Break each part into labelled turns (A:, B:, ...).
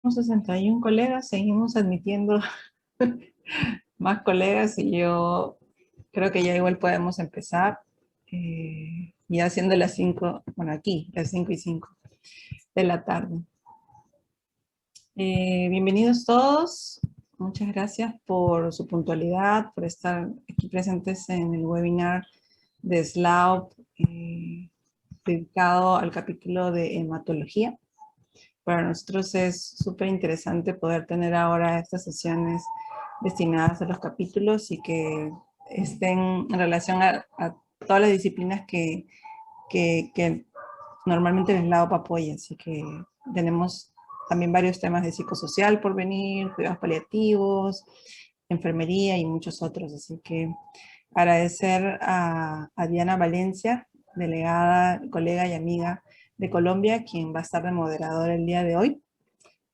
A: 61 colegas, seguimos admitiendo más colegas y yo creo que ya igual podemos empezar. Ya siendo las 5, bueno, aquí, las 5:05 de la tarde. Bienvenidos todos. Muchas gracias por su puntualidad, por estar aquí presentes en el webinar de SLAUP dedicado al capítulo de hematología. Para nosotros es súper interesante poder tener ahora estas sesiones destinadas a los capítulos y que estén en relación a todas las disciplinas que normalmente el SLAUP apoya. Así que tenemos también varios temas de psicosocial por venir, cuidados paliativos, enfermería y muchos otros. Así que agradecer a Diana Valencia, delegada, colega y amiga de Colombia, quien va a estar de moderador el día de hoy.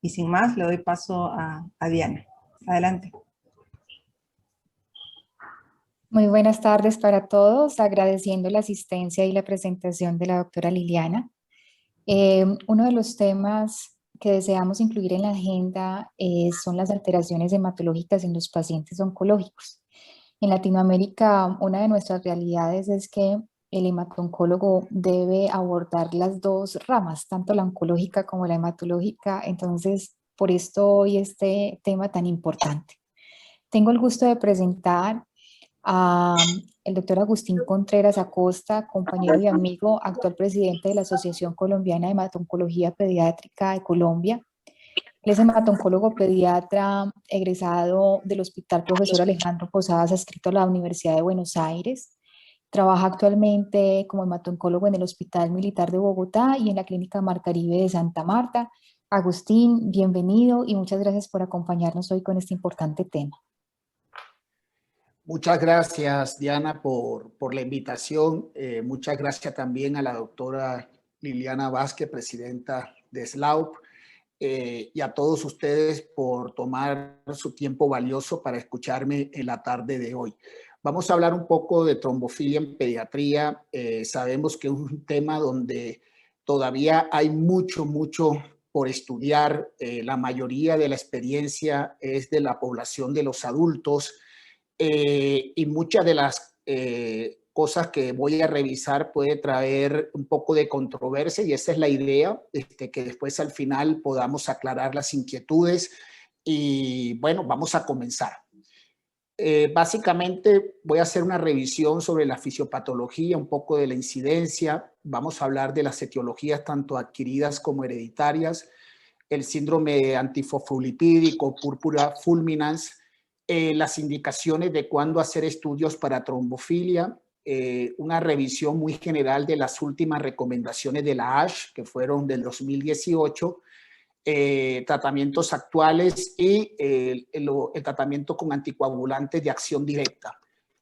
A: Y sin más, le doy paso a Diana. Adelante.
B: Muy buenas tardes para todos, agradeciendo la asistencia y la presentación de la doctora Liliana. Uno de los temas que deseamos incluir en la agenda son las alteraciones hematológicas en los pacientes oncológicos. En Latinoamérica, una de nuestras realidades es que el hematoncólogo debe abordar las dos ramas, tanto la oncológica como la hematológica. Entonces, por esto hoy este tema tan importante. Tengo el gusto de presentar el doctor Agustín Contreras Acosta, compañero y amigo, actual presidente de la Asociación Colombiana de Hematoncología Pediátrica de Colombia. Él es hematoncólogo pediatra egresado del Hospital Profesor Alejandro Posadas, adscrito a la Universidad de Buenos Aires. Trabaja actualmente como hematoncólogo en el Hospital Militar de Bogotá y en la Clínica Mar Caribe de Santa Marta. Agustín, bienvenido y muchas gracias por acompañarnos hoy con este importante tema.
C: Muchas gracias, Diana, por la invitación. Muchas gracias también a la doctora Liliana Vázquez, presidenta de SLAUP, y a todos ustedes por tomar su tiempo valioso para escucharme en la tarde de hoy. Vamos a hablar un poco de trombofilia en pediatría. Sabemos que es un tema donde todavía hay mucho por estudiar. La mayoría de la experiencia es de la población de los adultos. Y muchas de las cosas que voy a revisar puede traer un poco de controversia y esa es la idea, que después al final podamos aclarar las inquietudes y bueno, vamos a comenzar. Básicamente voy a hacer una revisión sobre la fisiopatología, un poco de la incidencia, vamos a hablar de las etiologías tanto adquiridas como hereditarias, el síndrome antifosfolipídico, púrpura fulminans, las indicaciones de cuándo hacer estudios para trombofilia, una revisión muy general de las últimas recomendaciones de la ASH, que fueron del 2018, tratamientos actuales y el tratamiento con anticoagulantes de acción directa.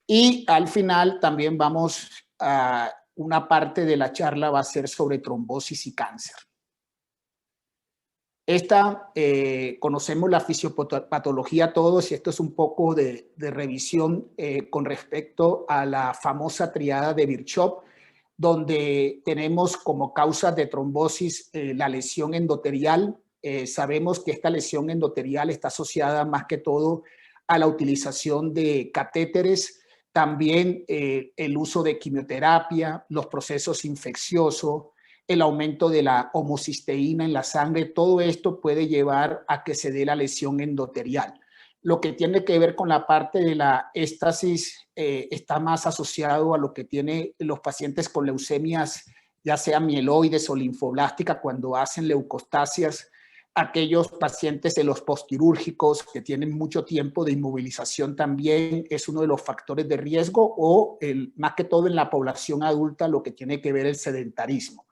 C: Y al final también vamos a una parte de la charla va a ser sobre trombosis y cáncer. Conocemos la fisiopatología todos y esto es un poco de revisión con respecto a la famosa triada de Virchow, donde tenemos como causas de trombosis la lesión endotelial. Sabemos que esta lesión endotelial está asociada más que todo a la utilización de catéteres, también el uso de quimioterapia, los procesos infecciosos, el aumento de la homocisteína en la sangre, todo esto puede llevar a que se dé la lesión endotelial. Lo que tiene que ver con la parte de la éstasis está más asociado a lo que tienen los pacientes con leucemias, ya sea mieloides o linfoblástica, cuando hacen leucostasias, aquellos pacientes en los postquirúrgicos que tienen mucho tiempo de inmovilización también es uno de los factores de riesgo o más que todo en la población adulta lo que tiene que ver el sedentarismo.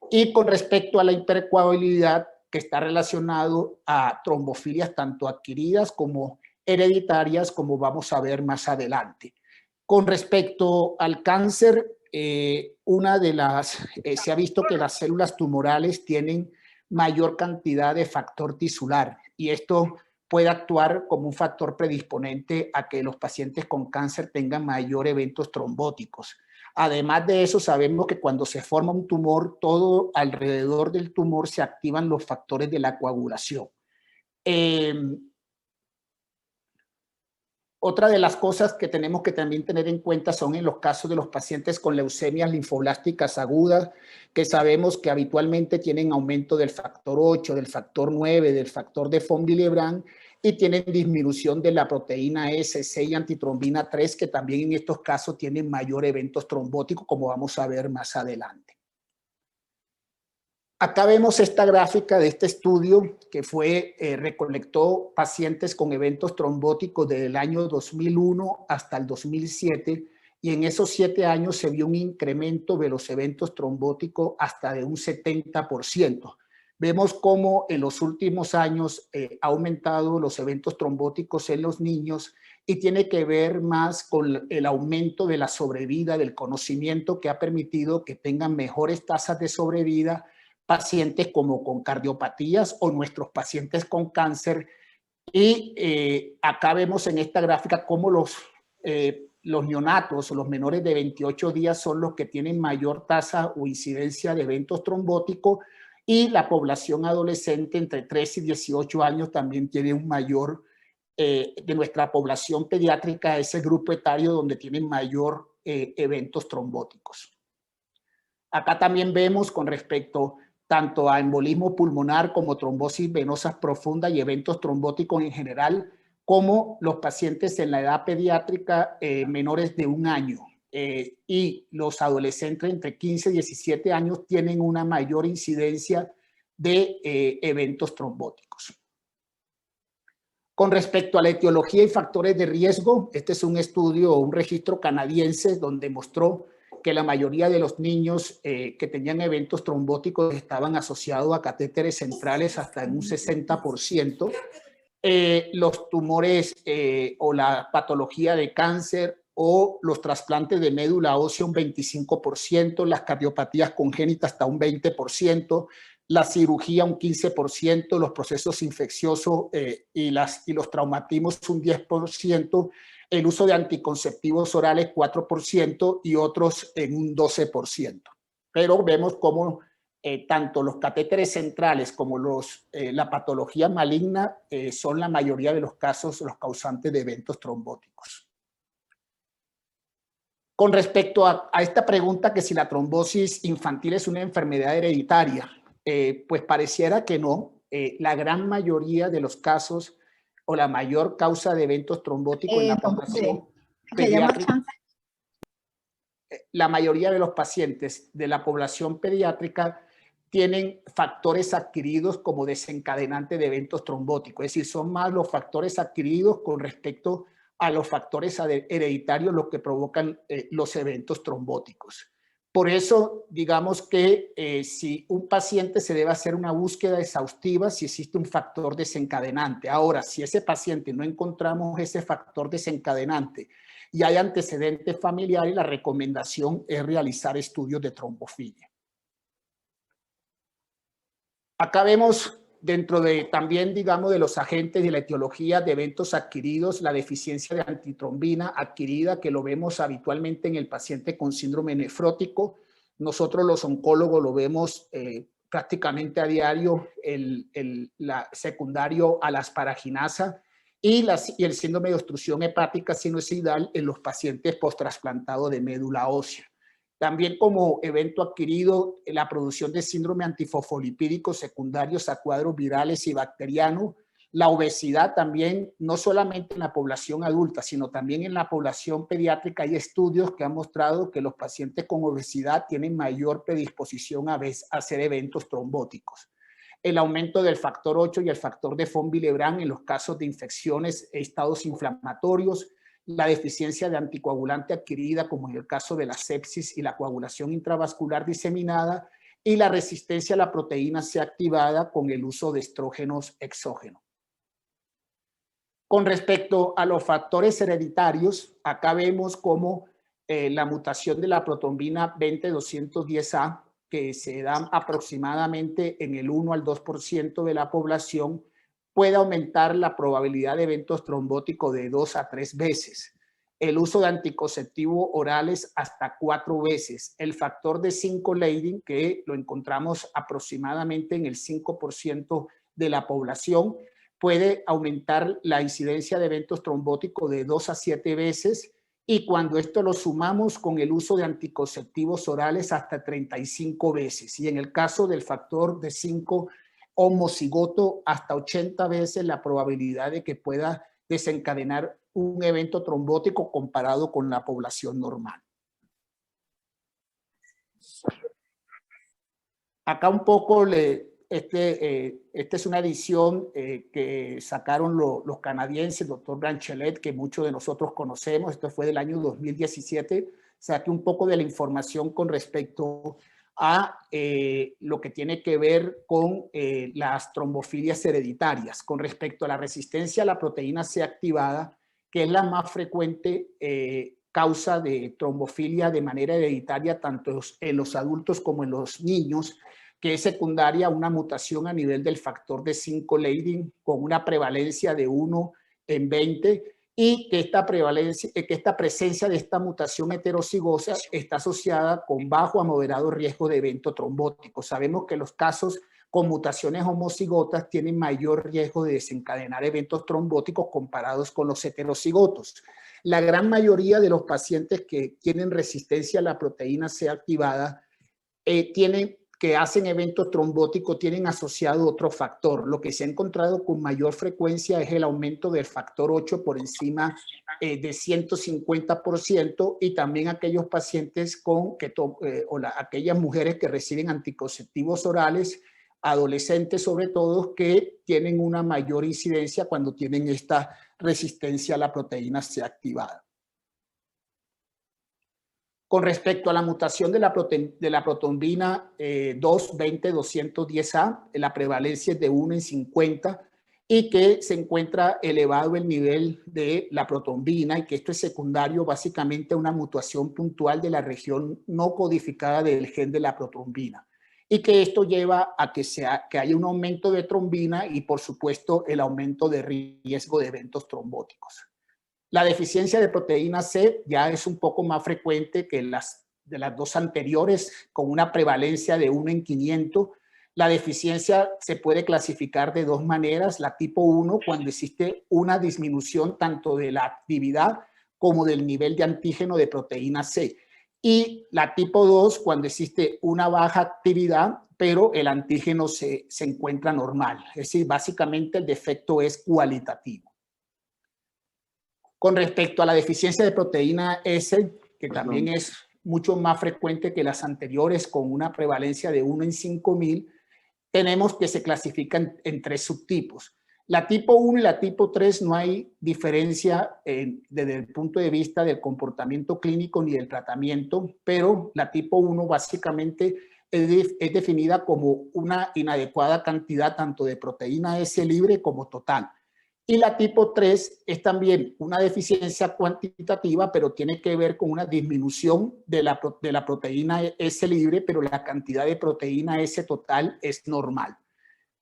C: Y con respecto a la hipercoagulabilidad, que está relacionado a trombofilias tanto adquiridas como hereditarias, como vamos a ver más adelante. Con respecto al cáncer, se ha visto que las células tumorales tienen mayor cantidad de factor tisular y esto puede actuar como un factor predisponente a que los pacientes con cáncer tengan mayor eventos trombóticos. Además de eso, sabemos que cuando se forma un tumor, todo alrededor del tumor se activan los factores de la coagulación. Otra de las cosas que tenemos que también tener en cuenta son en los casos de los pacientes con leucemias linfoblásticas agudas, que sabemos que habitualmente tienen aumento del factor 8, del factor 9, del factor de von Willebrand, y tienen disminución de la proteína S6 y antitrombina 3, que también en estos casos tienen mayor eventos trombóticos, como vamos a ver más adelante. Acá vemos esta gráfica de este estudio que recolectó pacientes con eventos trombóticos desde el año 2001 hasta el 2007, y en esos 7 años se vio un incremento de los eventos trombóticos hasta de un 70%. Vemos cómo en los últimos años ha aumentado los eventos trombóticos en los niños, y tiene que ver más con el aumento de la sobrevida, del conocimiento que ha permitido que tengan mejores tasas de sobrevida pacientes como con cardiopatías o nuestros pacientes con cáncer. Y acá vemos en esta gráfica cómo los neonatos o los menores de 28 días son los que tienen mayor tasa o incidencia de eventos trombóticos, y la población adolescente entre 3 y 18 años también tiene un mayor, de nuestra población pediátrica, ese grupo etario donde tienen mayor eventos trombóticos. Acá también vemos con respecto tanto a embolismo pulmonar como trombosis venosas profundas y eventos trombóticos en general, como los pacientes en la edad pediátrica menores de 1 año y los adolescentes entre 15 y 17 años tienen una mayor incidencia de eventos trombóticos. Con respecto a la etiología y factores de riesgo, este es un estudio o un registro canadiense donde mostró que la mayoría de los niños que tenían eventos trombóticos estaban asociados a catéteres centrales hasta en un 60%. Los tumores o la patología de cáncer o los trasplantes de médula ósea un 25%, las cardiopatías congénitas hasta un 20%, la cirugía un 15%, los procesos infecciosos y los traumatismos un 10%, el uso de anticonceptivos orales 4% y otros en un 12%. Pero vemos cómo tanto los catéteres centrales como la patología maligna son la mayoría de los casos los causantes de eventos trombóticos. Con respecto a esta pregunta que si la trombosis infantil es una enfermedad hereditaria, pues pareciera que no. La gran mayoría de los casos o la mayor causa de eventos trombóticos en la población pediátrica, la mayoría de los pacientes de la población pediátrica tienen factores adquiridos como desencadenante de eventos trombóticos. Es decir, son más los factores adquiridos con respecto a los factores hereditarios los que provocan los eventos trombóticos. Por eso, digamos que si un paciente se debe hacer una búsqueda exhaustiva si existe un factor desencadenante. Ahora, si ese paciente no encontramos ese factor desencadenante y hay antecedentes familiares, la recomendación es realizar estudios de trombofilia. Acá vemos dentro de también, digamos, de los agentes de la etiología de eventos adquiridos, la deficiencia de antitrombina adquirida, que lo vemos habitualmente en el paciente con síndrome nefrótico. Nosotros los oncólogos lo vemos prácticamente a diario, la secundario a la asparaginasa y el síndrome de obstrucción hepática sinusoidal en los pacientes post-trasplantado de médula ósea. También como evento adquirido, la producción de síndrome antifosfolipídico secundarios a cuadros virales y bacterianos, la obesidad también, no solamente en la población adulta, sino también en la población pediátrica. Hay estudios que han mostrado que los pacientes con obesidad tienen mayor predisposición a hacer eventos trombóticos. El aumento del factor 8 y el factor de von Willebrand en los casos de infecciones e estados inflamatorios, la deficiencia de anticoagulante adquirida, como en el caso de la sepsis y la coagulación intravascular diseminada, y la resistencia a la proteína C activada con el uso de estrógenos exógenos. Con respecto a los factores hereditarios, acá vemos cómo la mutación de la protrombina 20-210A, que se da aproximadamente en el 1 al 2% de la población, puede aumentar la probabilidad de eventos trombóticos de 2 a 3 veces. El uso de anticonceptivos orales hasta 4 veces. El factor de 5-Leading, que lo encontramos aproximadamente en el 5% de la población, puede aumentar la incidencia de eventos trombóticos de 2 a 7 veces, y cuando esto lo sumamos con el uso de anticonceptivos orales hasta 35 veces. Y en el caso del factor de 5 homocigoto, hasta 80 veces la probabilidad de que pueda desencadenar un evento trombótico comparado con la población normal. Acá un poco, esta es una edición que sacaron los canadienses, el doctor Branchelet, que muchos de nosotros conocemos. Esto fue del año 2017. Saqué un poco de la información con respecto a lo que tiene que ver con las trombofilias hereditarias, con respecto a la resistencia a la proteína C activada, que es la más frecuente causa de trombofilia de manera hereditaria, tanto en los adultos como en los niños, que es secundaria a una mutación a nivel del factor de 5 Leydin, con una prevalencia de 1 en 20, y que esta presencia de esta mutación heterocigosa está asociada con bajo a moderado riesgo de evento trombótico. Sabemos que los casos con mutaciones homocigotas tienen mayor riesgo de desencadenar eventos trombóticos comparados con los heterocigotos. La gran mayoría de los pacientes que tienen resistencia a la proteína C activada que hacen eventos trombóticos tienen asociado otro factor. Lo que se ha encontrado con mayor frecuencia es el aumento del factor 8 por encima de 150%, y también aquellos pacientes aquellas mujeres que reciben anticonceptivos orales, adolescentes sobre todo, que tienen una mayor incidencia cuando tienen esta resistencia a la proteína C activada. Con respecto a la mutación de la protombina 220-210A, la prevalencia es de 1 en 50, y que se encuentra elevado el nivel de la protombina, y que esto es secundario básicamente a una mutación puntual de la región no codificada del gen de la protombina, y que esto lleva a que haya un aumento de trombina y, por supuesto, el aumento de riesgo de eventos trombóticos. La deficiencia de proteína C ya es un poco más frecuente que de las dos anteriores, con una prevalencia de 1 en 500. La deficiencia se puede clasificar de dos maneras: la tipo 1, cuando existe una disminución tanto de la actividad como del nivel de antígeno de proteína C, y la tipo 2, cuando existe una baja actividad, pero el antígeno se encuentra normal. Es decir, básicamente el defecto es cualitativo. Con respecto a la deficiencia de proteína S, que también es mucho más frecuente que las anteriores, con una prevalencia de 1 en 5.000, tenemos que se clasifican en 3 subtipos. La tipo 1 y la tipo 3 no hay diferencia desde el punto de vista del comportamiento clínico ni del tratamiento, pero la tipo 1 básicamente es definida como una inadecuada cantidad tanto de proteína S libre como total. Y la tipo 3 es también una deficiencia cuantitativa, pero tiene que ver con una disminución de la proteína S libre, pero la cantidad de proteína S total es normal.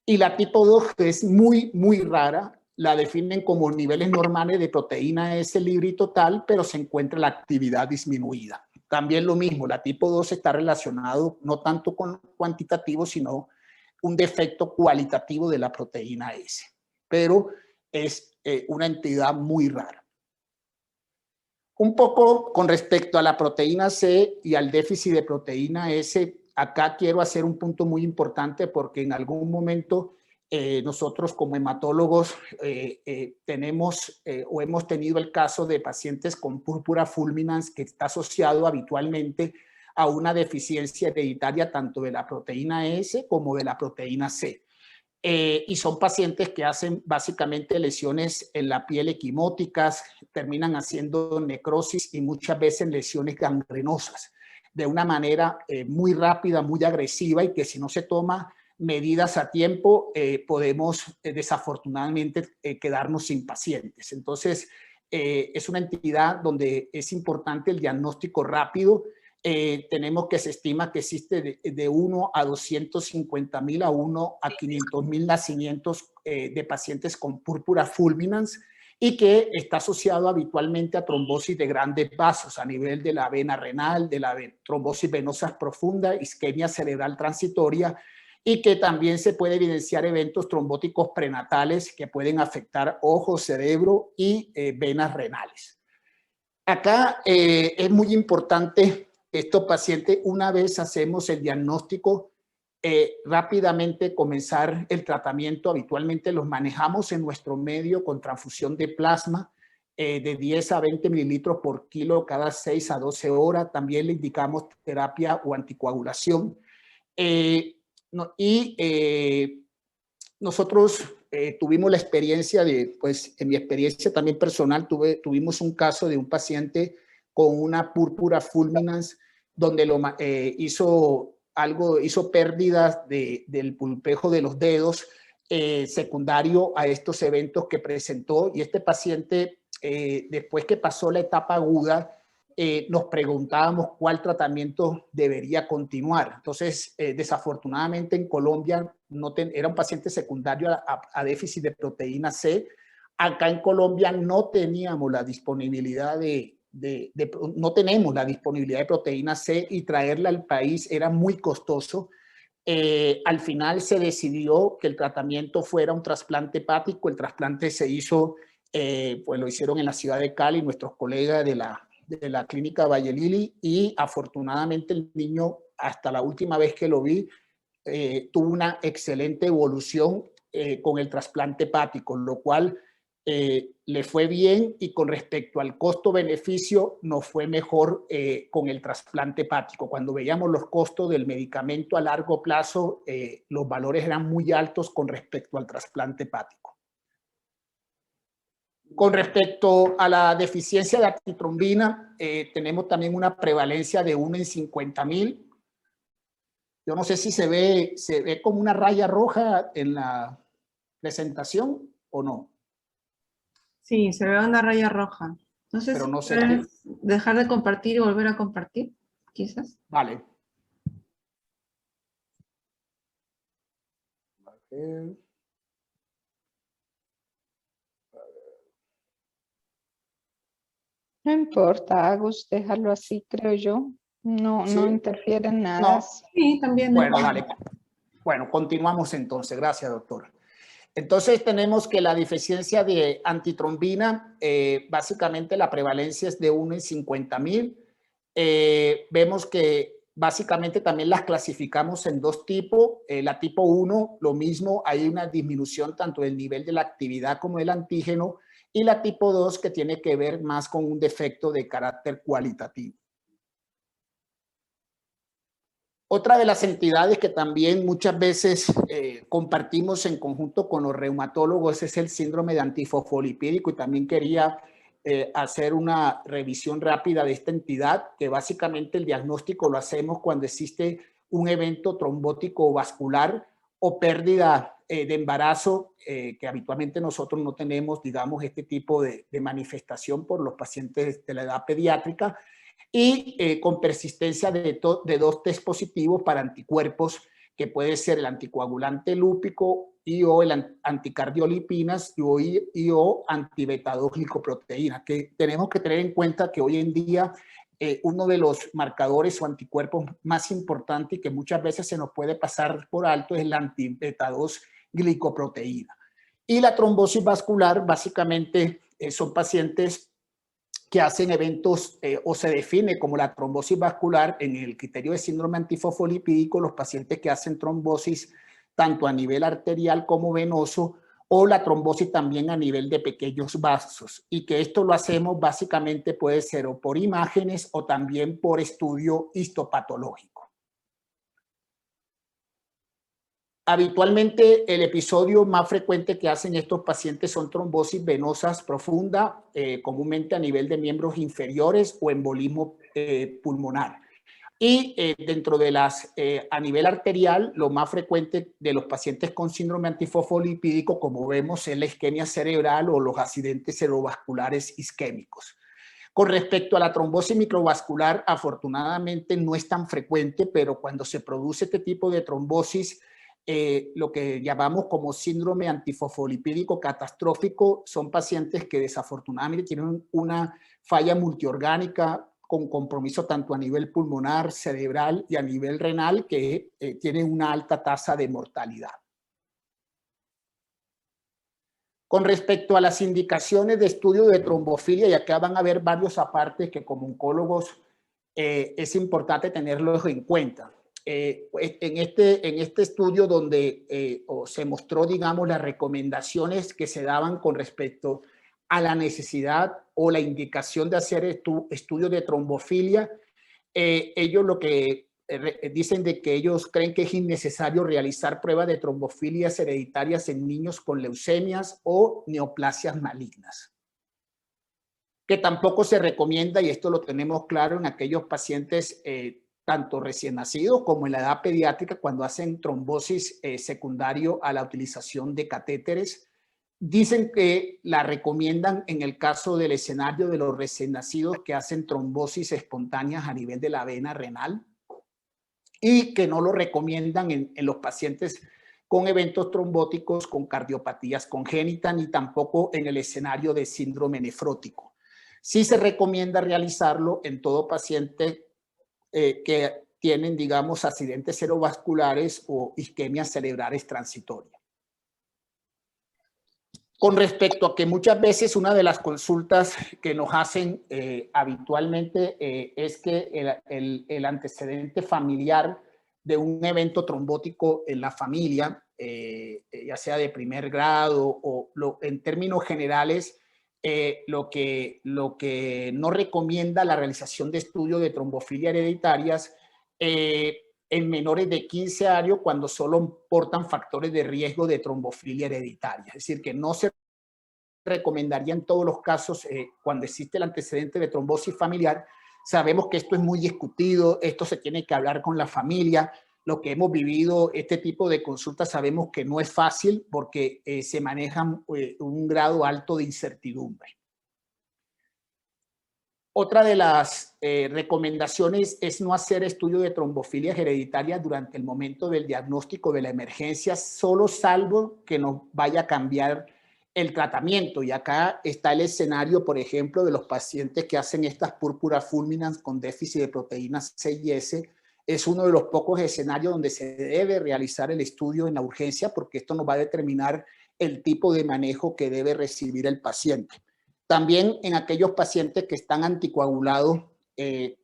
C: Y la tipo 2, que es muy, muy rara, la definen como niveles normales de proteína S libre y total, pero se encuentra la actividad disminuida. También lo mismo, la tipo 2 está relacionado no tanto con cuantitativo, sino un defecto cualitativo de la proteína S. Pero es una entidad muy rara. Un poco con respecto a la proteína C y al déficit de proteína S, acá quiero hacer un punto muy importante, porque en algún momento nosotros como hematólogos tenemos o hemos tenido el caso de pacientes con púrpura fulminans, que está asociado habitualmente a una deficiencia hereditaria tanto de la proteína S como de la proteína C. Y son pacientes que hacen básicamente lesiones en la piel equimóticas, terminan haciendo necrosis y muchas veces lesiones gangrenosas de una manera muy rápida, muy agresiva, y que si no se toma medidas a tiempo podemos desafortunadamente quedarnos sin pacientes. Entonces es una entidad donde es importante el diagnóstico rápido. Tenemos que se estima que existe de 1 a 250.000 a 1 a 500.000 nacimientos de pacientes con púrpura fulminans, y que está asociado habitualmente a trombosis de grandes vasos a nivel de la vena renal, de la trombosis venosa profunda, isquemia cerebral transitoria, y que también se puede evidenciar eventos trombóticos prenatales que pueden afectar ojo, cerebro y venas renales. Acá es muy importante estos pacientes, una vez hacemos el diagnóstico, rápidamente comenzar el tratamiento. Habitualmente los manejamos en nuestro medio con transfusión de plasma de 10 a 20 mililitros por kilo cada 6 a 12 horas. También le indicamos terapia o anticoagulación. Nosotros tuvimos la experiencia de, pues en mi experiencia también personal, tuvimos un caso de un paciente con una púrpura fulminans donde hizo pérdidas del pulpejo de los dedos secundario a estos eventos que presentó, y este paciente después que pasó la etapa aguda nos preguntábamos cuál tratamiento debería continuar. Entonces, desafortunadamente en Colombia era un paciente secundario a déficit de proteína C. Acá en Colombia no teníamos la disponibilidad no tenemos la disponibilidad de proteína C, y traerla al país era muy costoso. Al final se decidió que el tratamiento fuera un trasplante hepático. El trasplante se hizo, pues lo hicieron en la ciudad de Cali, nuestros colegas de la clínica Valle Lili, y afortunadamente el niño, hasta la última vez que lo vi, tuvo una excelente evolución con el trasplante hepático, lo cual le fue bien, y con respecto al costo-beneficio nos fue mejor con el trasplante hepático. Cuando veíamos los costos del medicamento a largo plazo, los valores eran muy altos con respecto al trasplante hepático. Con respecto a la deficiencia de antitrombina, tenemos también una prevalencia de 1 en 50,000. Yo no sé si se ve como una raya roja en la presentación o no.
A: Sí, se ve una raya roja. No sé
C: Pero
A: si
C: no sé
A: puedes dejar de compartir y volver a compartir, quizás.
C: Vale.
D: No importa, Agus, déjalo así, creo yo. No,
C: ¿Sí?
D: no interfiere en nada.
C: No.
A: Sí, también.
C: Bueno, vale. Bueno, continuamos entonces. Gracias, doctora. Entonces tenemos que la deficiencia de antitrombina, básicamente la prevalencia es de 1 en 50,000. Vemos que básicamente también las clasificamos en dos tipos. La tipo 1, lo mismo, hay una disminución tanto del nivel de la actividad como del antígeno, y la tipo 2, que tiene que ver más con un defecto de carácter cualitativo. Otra de las entidades que también muchas veces compartimos en conjunto con los reumatólogos es el síndrome de antifosfolipídico, y también quería hacer una revisión rápida de esta entidad, que básicamente el diagnóstico lo hacemos cuando existe un evento trombótico vascular o pérdida de embarazo, que habitualmente nosotros no tenemos, digamos, este tipo de manifestación por los pacientes de la edad pediátrica, y con persistencia de 2 test positivos para anticuerpos, que puede ser el anticoagulante lúpico o el anticardiolipinas o antibeta-2-glicoproteína, que tenemos que tener en cuenta que hoy en día uno de los marcadores o anticuerpos más importantes y que muchas veces se nos puede pasar por alto es el antibeta-2-glicoproteína. Y la trombosis vascular, básicamente son pacientes que hacen eventos o se define como la trombosis vascular en el criterio de síndrome antifosfolipídico, los pacientes que hacen trombosis tanto a nivel arterial como venoso, o la trombosis también a nivel de pequeños vasos, y que esto lo hacemos básicamente puede ser o por imágenes o también por estudio histopatológico. Habitualmente el episodio más frecuente que hacen estos pacientes son trombosis venosas profunda, comúnmente a nivel de miembros inferiores, o embolismo pulmonar. Y dentro de a nivel arterial, lo más frecuente de los pacientes con síndrome antifosfolipídico, como vemos, es la isquemia cerebral o los accidentes cerebrovasculares isquémicos. Con respecto a la trombosis microvascular, afortunadamente no es tan frecuente, pero cuando se produce este tipo de trombosis, lo que llamamos como síndrome antifosfolipídico catastrófico, son pacientes que desafortunadamente tienen una falla multiorgánica con compromiso tanto a nivel pulmonar, cerebral y a nivel renal, que tienen una alta tasa de mortalidad. Con respecto a las indicaciones de estudio de trombofilia, y acá van a ver varios apartes que como oncólogos es importante tenerlos en cuenta. En este estudio donde se mostró, digamos, las recomendaciones que se daban con respecto a la necesidad o la indicación de hacer estudios de trombofilia, ellos lo que dicen de que ellos creen que es innecesario realizar pruebas de trombofilias hereditarias en niños con leucemias o neoplasias malignas. Que tampoco se recomienda, y esto lo tenemos claro, en aquellos pacientes tanto recién nacidos como en la edad pediátrica cuando hacen trombosis secundario a la utilización de catéteres. Dicen que la recomiendan en el caso del escenario de los recién nacidos que hacen trombosis espontáneas a nivel de la vena renal, y que no lo recomiendan en los pacientes con eventos trombóticos con cardiopatías congénitas, ni tampoco en el escenario de síndrome nefrótico. Sí se recomienda realizarlo en todo paciente que tienen, digamos, accidentes cerebrovasculares o isquemias cerebrales transitorias. Con respecto a que muchas veces una de las consultas que nos hacen habitualmente es que el antecedente familiar de un evento trombótico en la familia, ya sea de primer grado o en términos generales, lo que no recomienda la realización de estudios de trombofilia hereditarias en menores de 15 años cuando solo portan factores de riesgo de trombofilia hereditaria. Es decir, que no se recomendaría en todos los casos cuando existe el antecedente de trombosis familiar. Sabemos que esto es muy discutido, esto se tiene que hablar con la familia. Lo que hemos vivido, este tipo de consultas, sabemos que no es fácil porque se maneja un grado alto de incertidumbre. Otra de las recomendaciones es no hacer estudio de trombofilias hereditarias durante el momento del diagnóstico de la emergencia, solo salvo que nos vaya a cambiar el tratamiento. Y acá está el escenario, por ejemplo, de los pacientes que hacen estas púrpuras fulminans con déficit de proteínas C y S. Es uno de los pocos escenarios donde se debe realizar el estudio en la urgencia, porque esto nos va a determinar el tipo de manejo que debe recibir el paciente. También en aquellos pacientes que están anticoagulados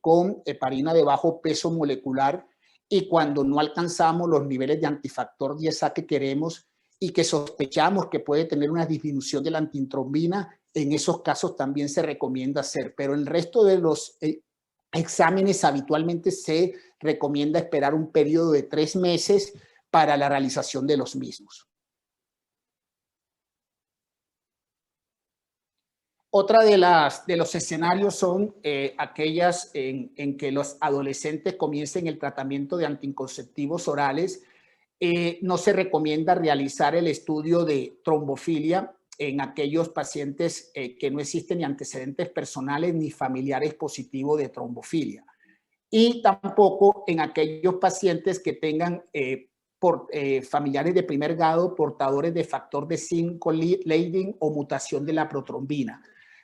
C: con heparina de bajo peso molecular, y cuando no alcanzamos los niveles de antifactor 10A que queremos y que sospechamos que puede tener una disminución de la antitrombina, en esos casos también se recomienda hacer. Pero el resto de los exámenes habitualmente se recomienda esperar un periodo de 3 meses para la realización de los mismos. Otra de los escenarios son aquellas en que los adolescentes comiencen el tratamiento de anticonceptivos orales. No se recomienda realizar el estudio de trombofilia en aquellos pacientes que no existen ni antecedentes personales ni familiares positivos de trombofilia. Y tampoco en aquellos pacientes que tengan familiares de primer grado portadores de factor de 5 Leiden o mutación de la protrombina.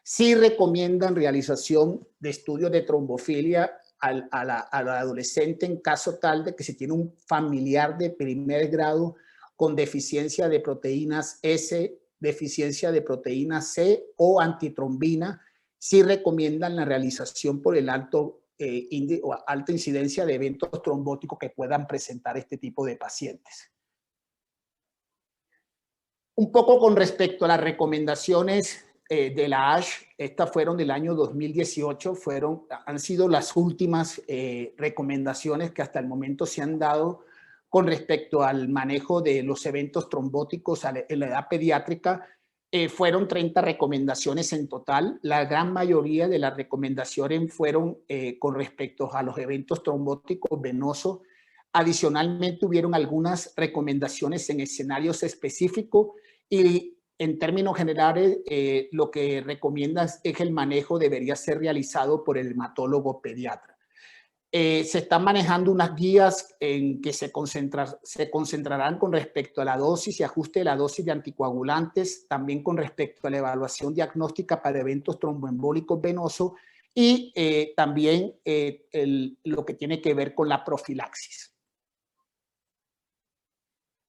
C: Sí recomiendan realización de estudios de trombofilia al adolescente en caso tal de que se tiene un familiar de primer grado con deficiencia de proteínas S, deficiencia de proteína C o antitrombina. Sí recomiendan la realización por el alta incidencia de eventos trombóticos que puedan presentar este tipo de pacientes. Un poco con respecto a las recomendaciones de la ASH, estas fueron del año 2018, han sido las últimas recomendaciones que hasta el momento se han dado con respecto al manejo de los eventos trombóticos en la edad pediátrica. Fueron 30 recomendaciones en total. La gran mayoría de las recomendaciones fueron con respecto a los eventos trombóticos venosos. Adicionalmente, hubieron algunas recomendaciones en escenarios específicos y en términos generales, lo que recomiendas es que el manejo debería ser realizado por el hematólogo pediatra. Se están manejando unas guías en que se concentrarán con respecto a la dosis y ajuste de la dosis de anticoagulantes, también con respecto a la evaluación diagnóstica para eventos tromboembólicos venosos y también lo que tiene que ver con la profilaxis.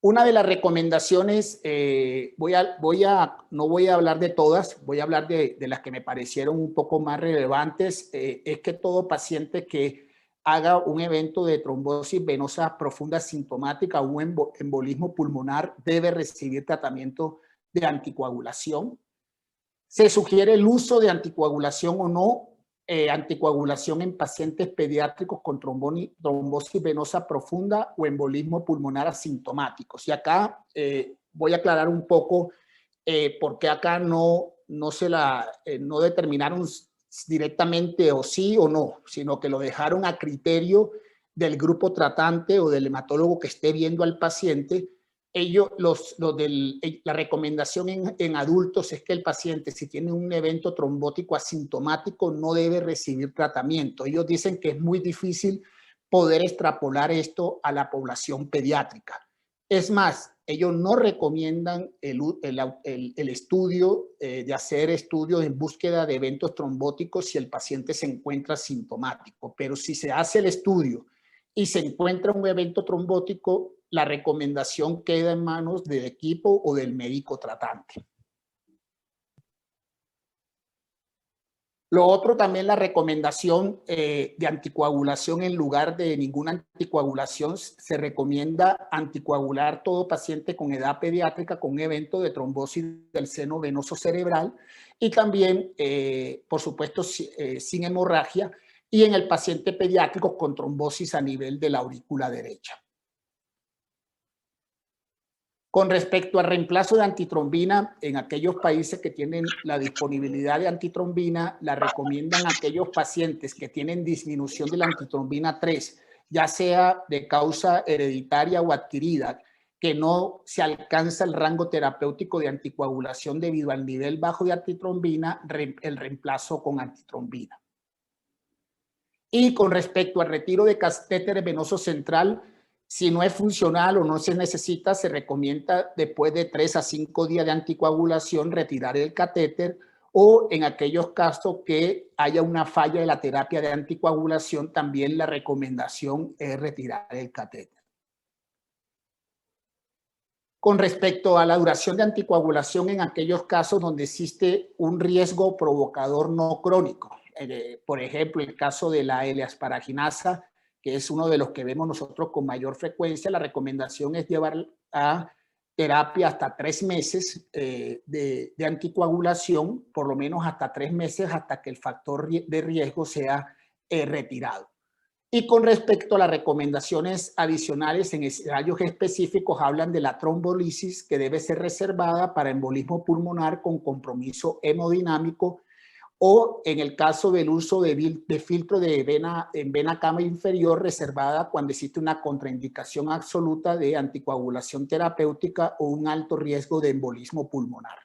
C: Una de las recomendaciones, no voy a hablar de todas, voy a hablar de las que me parecieron un poco más relevantes, es que todo paciente que haga un evento de trombosis venosa profunda sintomática o un embolismo pulmonar debe recibir tratamiento de anticoagulación. Se sugiere el uso de anticoagulación o no, anticoagulación en pacientes pediátricos con trombosis venosa profunda o embolismo pulmonar asintomáticos. Y acá voy a aclarar un poco por qué acá no determinaron directamente o sí o no, sino que lo dejaron a criterio del grupo tratante o del hematólogo que esté viendo al paciente. La recomendación en adultos es que el paciente, si tiene un evento trombótico asintomático, no debe recibir tratamiento. Ellos dicen que es muy difícil poder extrapolar esto a la población pediátrica. Es más, ellos no recomiendan el estudio de hacer estudios en búsqueda de eventos trombóticos si el paciente se encuentra sintomático. Pero si se hace el estudio y se encuentra un evento trombótico, la recomendación queda en manos del equipo o del médico tratante. Lo otro también, la recomendación de anticoagulación en lugar de ninguna anticoagulación, se recomienda anticoagular todo paciente con edad pediátrica con un evento de trombosis del seno venoso cerebral y también, por supuesto, sin hemorragia y en el paciente pediátrico con trombosis a nivel de la aurícula derecha. Con respecto al reemplazo de antitrombina, en aquellos países que tienen la disponibilidad de antitrombina, la recomiendan a aquellos pacientes que tienen disminución de la antitrombina 3, ya sea de causa hereditaria o adquirida, que no se alcanza el rango terapéutico de anticoagulación debido al nivel bajo de antitrombina, el reemplazo con antitrombina. Y con respecto al retiro de catéter venoso central, si no es funcional o no se necesita, se recomienda después de 3 a 5 días de anticoagulación retirar el catéter o en aquellos casos que haya una falla de la terapia de anticoagulación, también la recomendación es retirar el catéter. Con respecto a la duración de anticoagulación en aquellos casos donde existe un riesgo provocador no crónico, por ejemplo, el caso de la L-asparaginasa, que es uno de los que vemos nosotros con mayor frecuencia, la recomendación es llevar a terapia hasta 3 meses de anticoagulación, por lo menos hasta 3 meses hasta que el factor de riesgo sea retirado. Y con respecto a las recomendaciones adicionales en escenarios específicos, hablan de la trombolisis que debe ser reservada para embolismo pulmonar con compromiso hemodinámico o en el caso del uso de filtro de vena en vena cava inferior reservada cuando existe una contraindicación absoluta de anticoagulación terapéutica o un alto riesgo de embolismo pulmonar.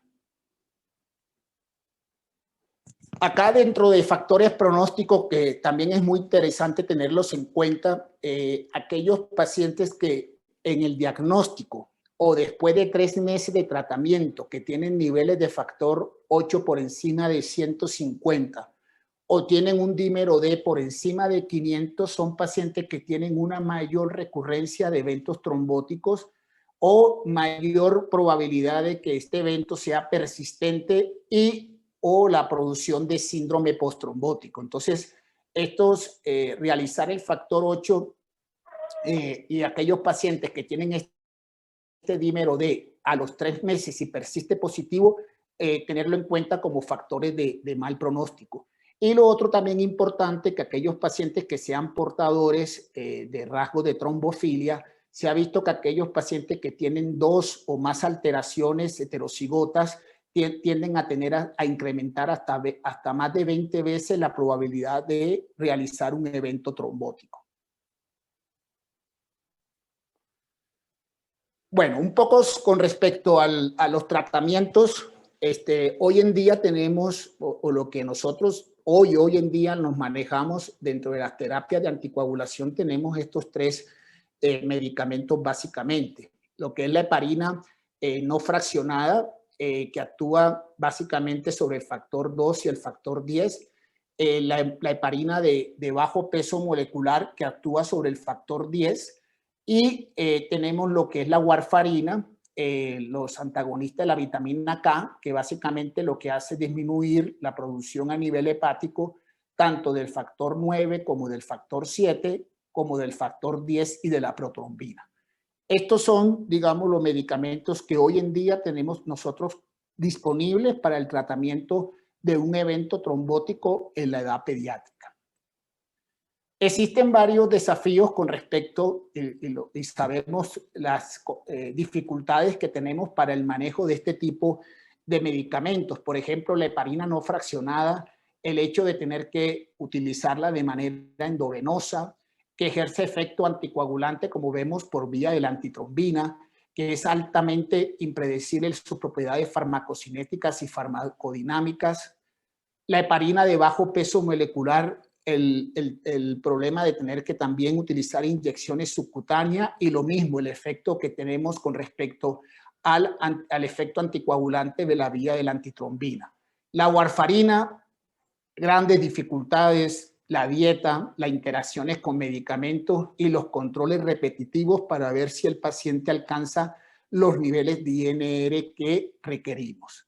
C: Acá dentro de factores pronósticos que también es muy interesante tenerlos en cuenta, aquellos pacientes que en el diagnóstico o después de 3 meses de tratamiento que tienen niveles de factor 8 por encima de 150 o tienen un dímero D por encima de 500, son pacientes que tienen una mayor recurrencia de eventos trombóticos o mayor probabilidad de que este evento sea persistente o la producción de síndrome postrombótico. Entonces, realizar el factor 8 y aquellos pacientes que tienen este dímero D a los 3 meses y persiste positivo, tenerlo en cuenta como factores de mal pronóstico. Y lo otro también importante, que aquellos pacientes que sean portadores de rasgos de trombofilia, se ha visto que aquellos pacientes que tienen 2 o más alteraciones heterocigotas tienden a incrementar hasta más de 20 veces la probabilidad de realizar un evento trombótico. Bueno, un poco con respecto a los tratamientos, hoy en día tenemos, o lo que nosotros hoy en día nos manejamos dentro de las terapias de anticoagulación, tenemos estos 3 medicamentos básicamente. Lo que es la heparina no fraccionada, que actúa básicamente sobre el factor 2 y el factor 10. la heparina de bajo peso molecular que actúa sobre el factor 10 y tenemos lo que es la warfarina, los antagonistas de la vitamina K, que básicamente lo que hace es disminuir la producción a nivel hepático tanto del factor 9 como del factor 7, como del factor 10 y de la protrombina. Estos son, digamos, los medicamentos que hoy en día tenemos nosotros disponibles para el tratamiento de un evento trombótico en la edad pediátrica. Existen varios desafíos con respecto, y sabemos las dificultades que tenemos para el manejo de este tipo de medicamentos. Por ejemplo, la heparina no fraccionada, el hecho de tener que utilizarla de manera endovenosa, que ejerce efecto anticoagulante, como vemos, por vía de la antitrombina, que es altamente impredecible en sus propiedades farmacocinéticas y farmacodinámicas. La heparina de bajo peso molecular, el problema de tener que también utilizar inyecciones subcutáneas y lo mismo, el efecto que tenemos con respecto al efecto anticoagulante de la vía de la antitrombina. La warfarina, grandes dificultades, la dieta, las interacciones con medicamentos y los controles repetitivos para ver si el paciente alcanza los niveles de INR que requerimos.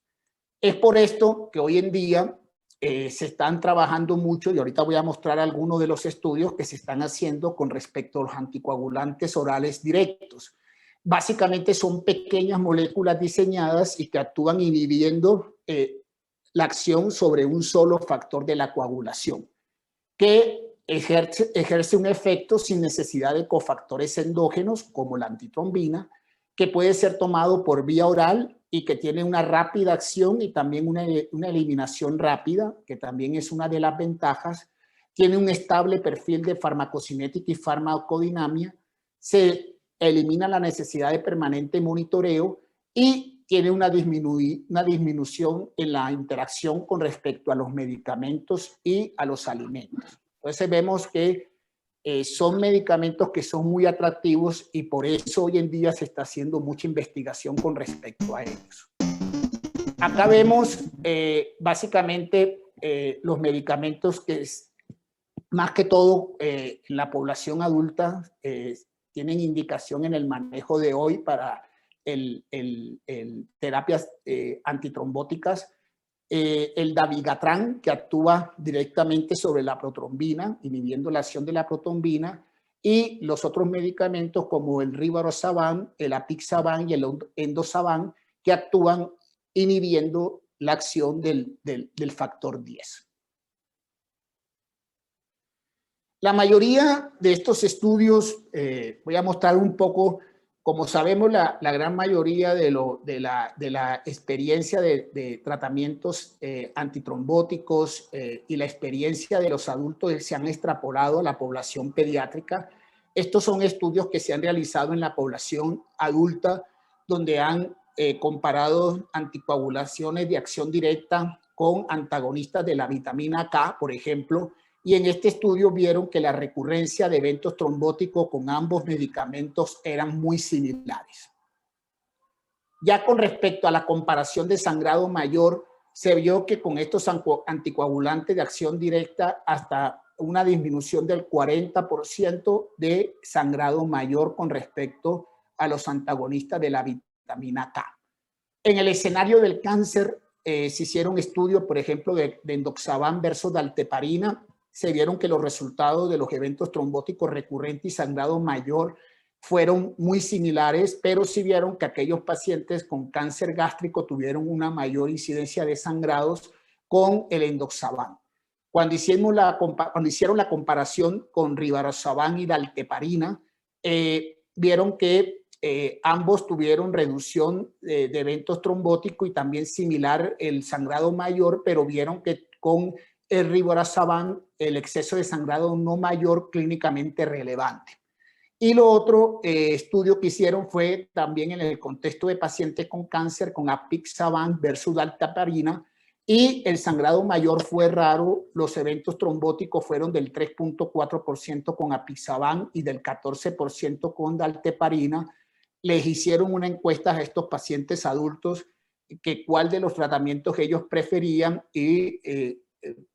C: Es por esto que hoy en día se están trabajando mucho, y ahorita voy a mostrar algunos de los estudios que se están haciendo con respecto a los anticoagulantes orales directos. Básicamente son pequeñas moléculas diseñadas y que actúan inhibiendo la acción sobre un solo factor de la coagulación, que ejerce un efecto sin necesidad de cofactores endógenos como la antitrombina, que puede ser tomado por vía oral y que tiene una rápida acción y también una eliminación rápida, que también es una de las ventajas. Tiene un estable perfil de farmacocinética y farmacodinamia, se elimina la necesidad de permanente monitoreo y tiene una disminución en la interacción con respecto a los medicamentos y a los alimentos. Entonces vemos que son medicamentos que son muy atractivos y por eso hoy en día se está haciendo mucha investigación con respecto a ellos. Acá vemos básicamente los medicamentos que más que todo en la población adulta tienen indicación en el manejo de hoy para terapias antitrombóticas. El dabigatran, que actúa directamente sobre la protrombina, inhibiendo la acción de la protrombina, y los otros medicamentos como el rivaroxaban, el apixaban y el endosaban, que actúan inhibiendo la acción del factor 10. La mayoría de estos estudios, voy a mostrar un poco. Como sabemos, la gran mayoría de la experiencia de tratamientos antitrombóticos y la experiencia de los adultos se han extrapolado a la población pediátrica. Estos son estudios que se han realizado en la población adulta, donde han comparado anticoagulaciones de acción directa con antagonistas de la vitamina K, por ejemplo, y en este estudio vieron que la recurrencia de eventos trombóticos con ambos medicamentos eran muy similares. Ya con respecto a la comparación de sangrado mayor, se vio que con estos anticoagulantes de acción directa hasta una disminución del 40% de sangrado mayor con respecto a los antagonistas de la vitamina K. En el escenario del cáncer se hicieron estudios, por ejemplo, de endoxaban versus dalteparina. Se vieron que los resultados de los eventos trombóticos recurrentes y sangrado mayor fueron muy similares, pero sí vieron que aquellos pacientes con cáncer gástrico tuvieron una mayor incidencia de sangrados con el endoxaban. Cuando hicieron la comparación con rivaroxaban y dalteparina, vieron que ambos tuvieron reducción de eventos trombóticos y también similar el sangrado mayor, pero vieron que con el rivaroxaban el exceso de sangrado no mayor clínicamente relevante. Y lo otro estudio que hicieron fue también en el contexto de pacientes con cáncer con apixaban versus dalteparina, y el sangrado mayor fue raro. Los eventos trombóticos fueron del 3.4% con apixaban y del 14% con dalteparina. Les hicieron una encuesta a estos pacientes adultos que cuál de los tratamientos ellos preferían y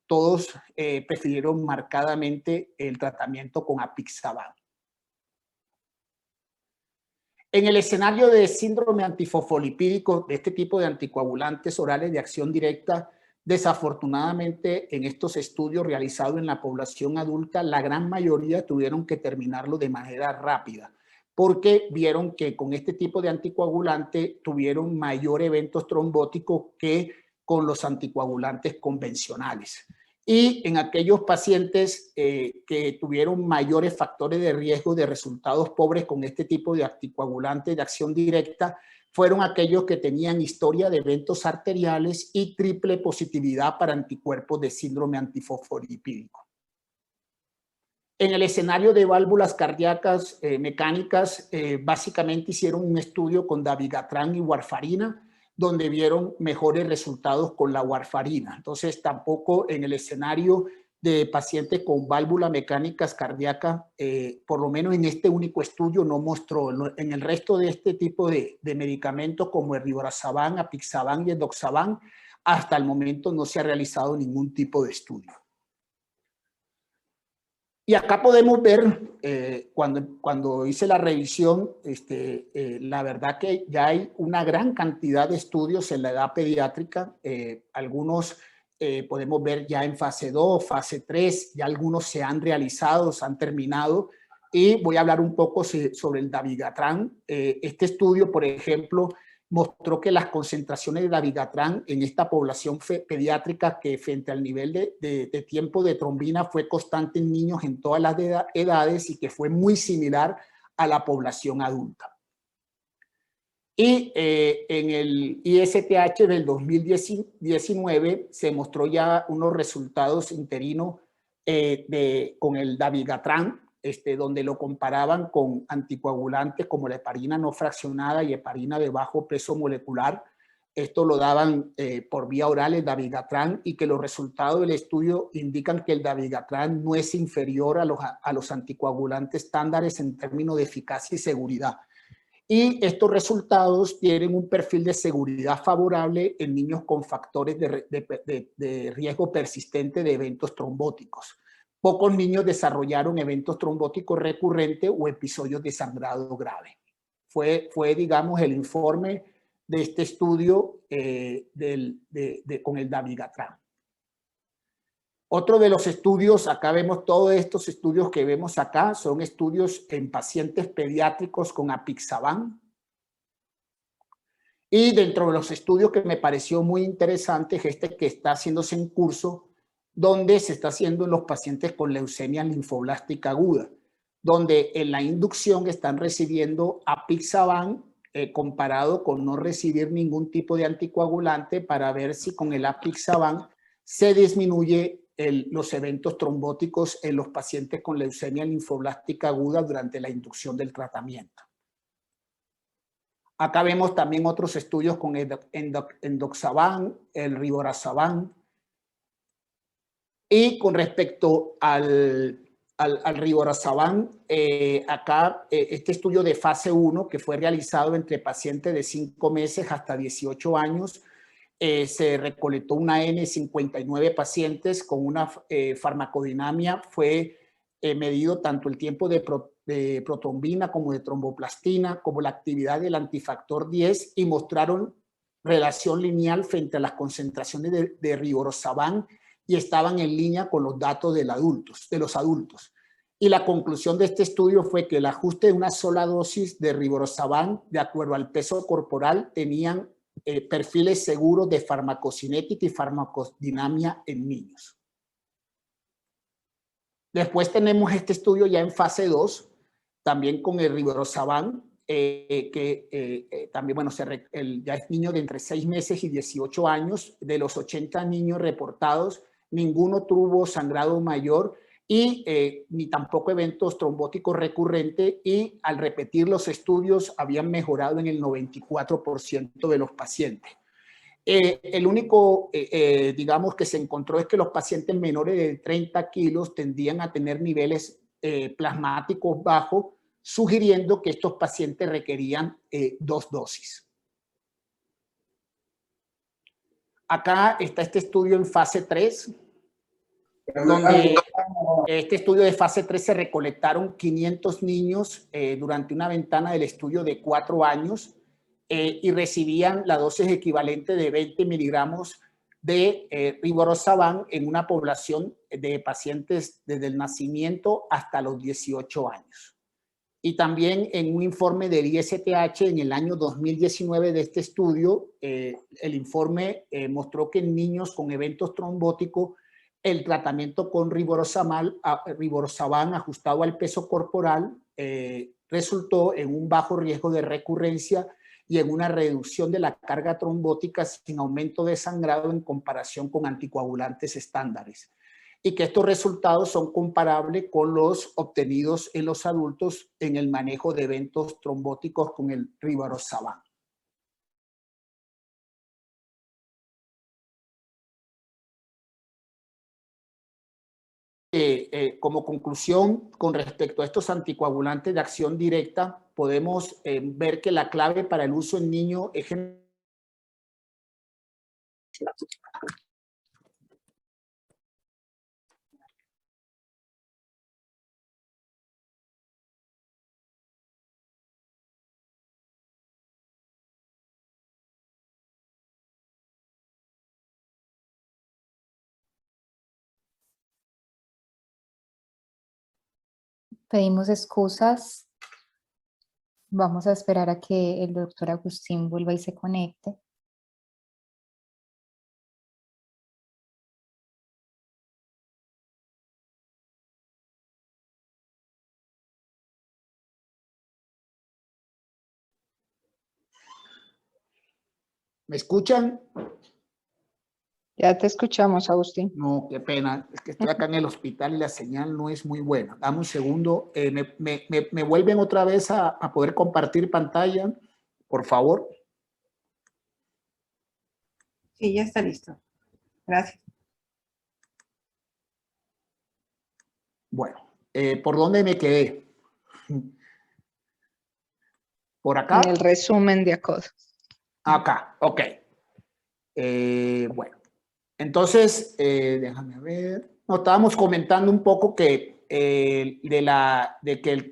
C: todos prefirieron marcadamente el tratamiento con apixaban. En el escenario de síndrome antifosfolipídico, de este tipo de anticoagulantes orales de acción directa, desafortunadamente en estos estudios realizados en la población adulta, la gran mayoría tuvieron que terminarlo de manera rápida, porque vieron que con este tipo de anticoagulante tuvieron mayor eventos trombóticos que con los anticoagulantes convencionales. Y en aquellos pacientes que tuvieron mayores factores de riesgo de resultados pobres con este tipo de anticoagulantes de acción directa, fueron aquellos que tenían historia de eventos arteriales y triple positividad para anticuerpos de síndrome antifosfolipídico. En el escenario de válvulas cardíacas mecánicas, básicamente hicieron un estudio con dabigatran y warfarina, donde vieron mejores resultados con la warfarina. Entonces, tampoco en el escenario de pacientes con válvulas mecánicas cardíacas, por lo menos en este único estudio no mostró. En el resto de este tipo de medicamentos como el rivaroxaban, apixaban y edoxaban, hasta el momento no se ha realizado ningún tipo de estudio. Y acá podemos ver, cuando hice la revisión, la verdad que ya hay una gran cantidad de estudios en la edad pediátrica. Algunos podemos ver ya en fase 2, fase 3, ya algunos se han realizado, se han terminado. Y voy a hablar un poco sobre el dabigatran. Este estudio, por ejemplo, mostró que las concentraciones de dabigatran en esta población pediátrica, que frente al nivel de tiempo de trombina fue constante en niños en todas las edades y que fue muy similar a la población adulta. Y en el ISTH del 2019 se mostró ya unos resultados interinos con el dabigatran, donde lo comparaban con anticoagulantes como la heparina no fraccionada y heparina de bajo peso molecular. Esto lo daban por vía oral el dabigatran, y que los resultados del estudio indican que el dabigatran no es inferior a los anticoagulantes estándares en términos de eficacia y seguridad. Y estos resultados tienen un perfil de seguridad favorable en niños con factores de riesgo persistente de eventos trombóticos. Pocos niños desarrollaron eventos trombóticos recurrentes o episodios de sangrado grave. Fue digamos, el informe de este estudio con el dabigatran. Otro de los estudios, acá vemos todos estos estudios que vemos acá, son estudios en pacientes pediátricos con apixaban. Y dentro de los estudios que me pareció muy interesante es este que está haciéndose en curso, donde se está haciendo en los pacientes con leucemia linfoblástica aguda, donde en la inducción están recibiendo apixaban comparado con no recibir ningún tipo de anticoagulante, para ver si con el apixaban se disminuye los eventos trombóticos en los pacientes con leucemia linfoblástica aguda durante la inducción del tratamiento. Acá vemos también otros estudios con endoxaban, el rivaroxaban. Y con respecto al rivaroxaban, acá este estudio de fase 1 que fue realizado entre pacientes de 5 meses hasta 18 años, se recolectó una N de 59 pacientes con una farmacodinamia. Fue medido tanto el tiempo de protrombina como de tromboplastina, como la actividad del antifactor 10, y mostraron relación lineal frente a las concentraciones de rivaroxaban, y estaban en línea con los datos de los adultos. Y la conclusión de este estudio fue que el ajuste de una sola dosis de rivaroxaban, de acuerdo al peso corporal, tenían perfiles seguros de farmacocinética y farmacodinamia en niños. Después tenemos este estudio ya en fase 2, también con el rivaroxaban, también, bueno, ya es niño de entre 6 meses y 18 años. De los 80 niños reportados, ninguno tuvo sangrado mayor y ni tampoco eventos trombóticos recurrentes, y al repetir los estudios habían mejorado en el 94% de los pacientes. El único, digamos, que se encontró es que los pacientes menores de 30 kilos tendían a tener niveles plasmáticos bajos, sugiriendo que estos pacientes requerían 2 dosis. Acá está este estudio en fase 3, donde este estudio de fase 3 se recolectaron 500 niños durante una ventana del estudio de 4 años y recibían la dosis equivalente de 20 miligramos de rivaroxaban en una población de pacientes desde el nacimiento hasta los 18 años. Y también en un informe del ISTH en el año 2019 de este estudio, el informe mostró que en niños con eventos trombóticos, el tratamiento con rivaroxaban ajustado al peso corporal resultó en un bajo riesgo de recurrencia y en una reducción de la carga trombótica sin aumento de sangrado en comparación con anticoagulantes estándares. Y que estos resultados son comparables con los obtenidos en los adultos en el manejo de eventos trombóticos con el rivaroxaban. Como conclusión, con respecto a estos anticoagulantes de acción directa, podemos ver que la clave para el uso en niños es
B: Pedimos excusas. Vamos a esperar a que el doctor Agustín vuelva y se conecte.
C: ¿Me escuchan?
D: Ya te escuchamos, Agustín.
C: No, qué pena. Es que estoy acá en el hospital y la señal no es muy buena. Dame un segundo. ¿Me vuelven otra vez a poder compartir pantalla? Por favor.
A: Sí, ya está listo. Gracias.
C: Bueno, ¿por dónde me quedé? ¿Por acá?
D: En el resumen de ACOD.
C: Acá, ok. Bueno, entonces, déjame ver. No, estábamos comentando un poco que,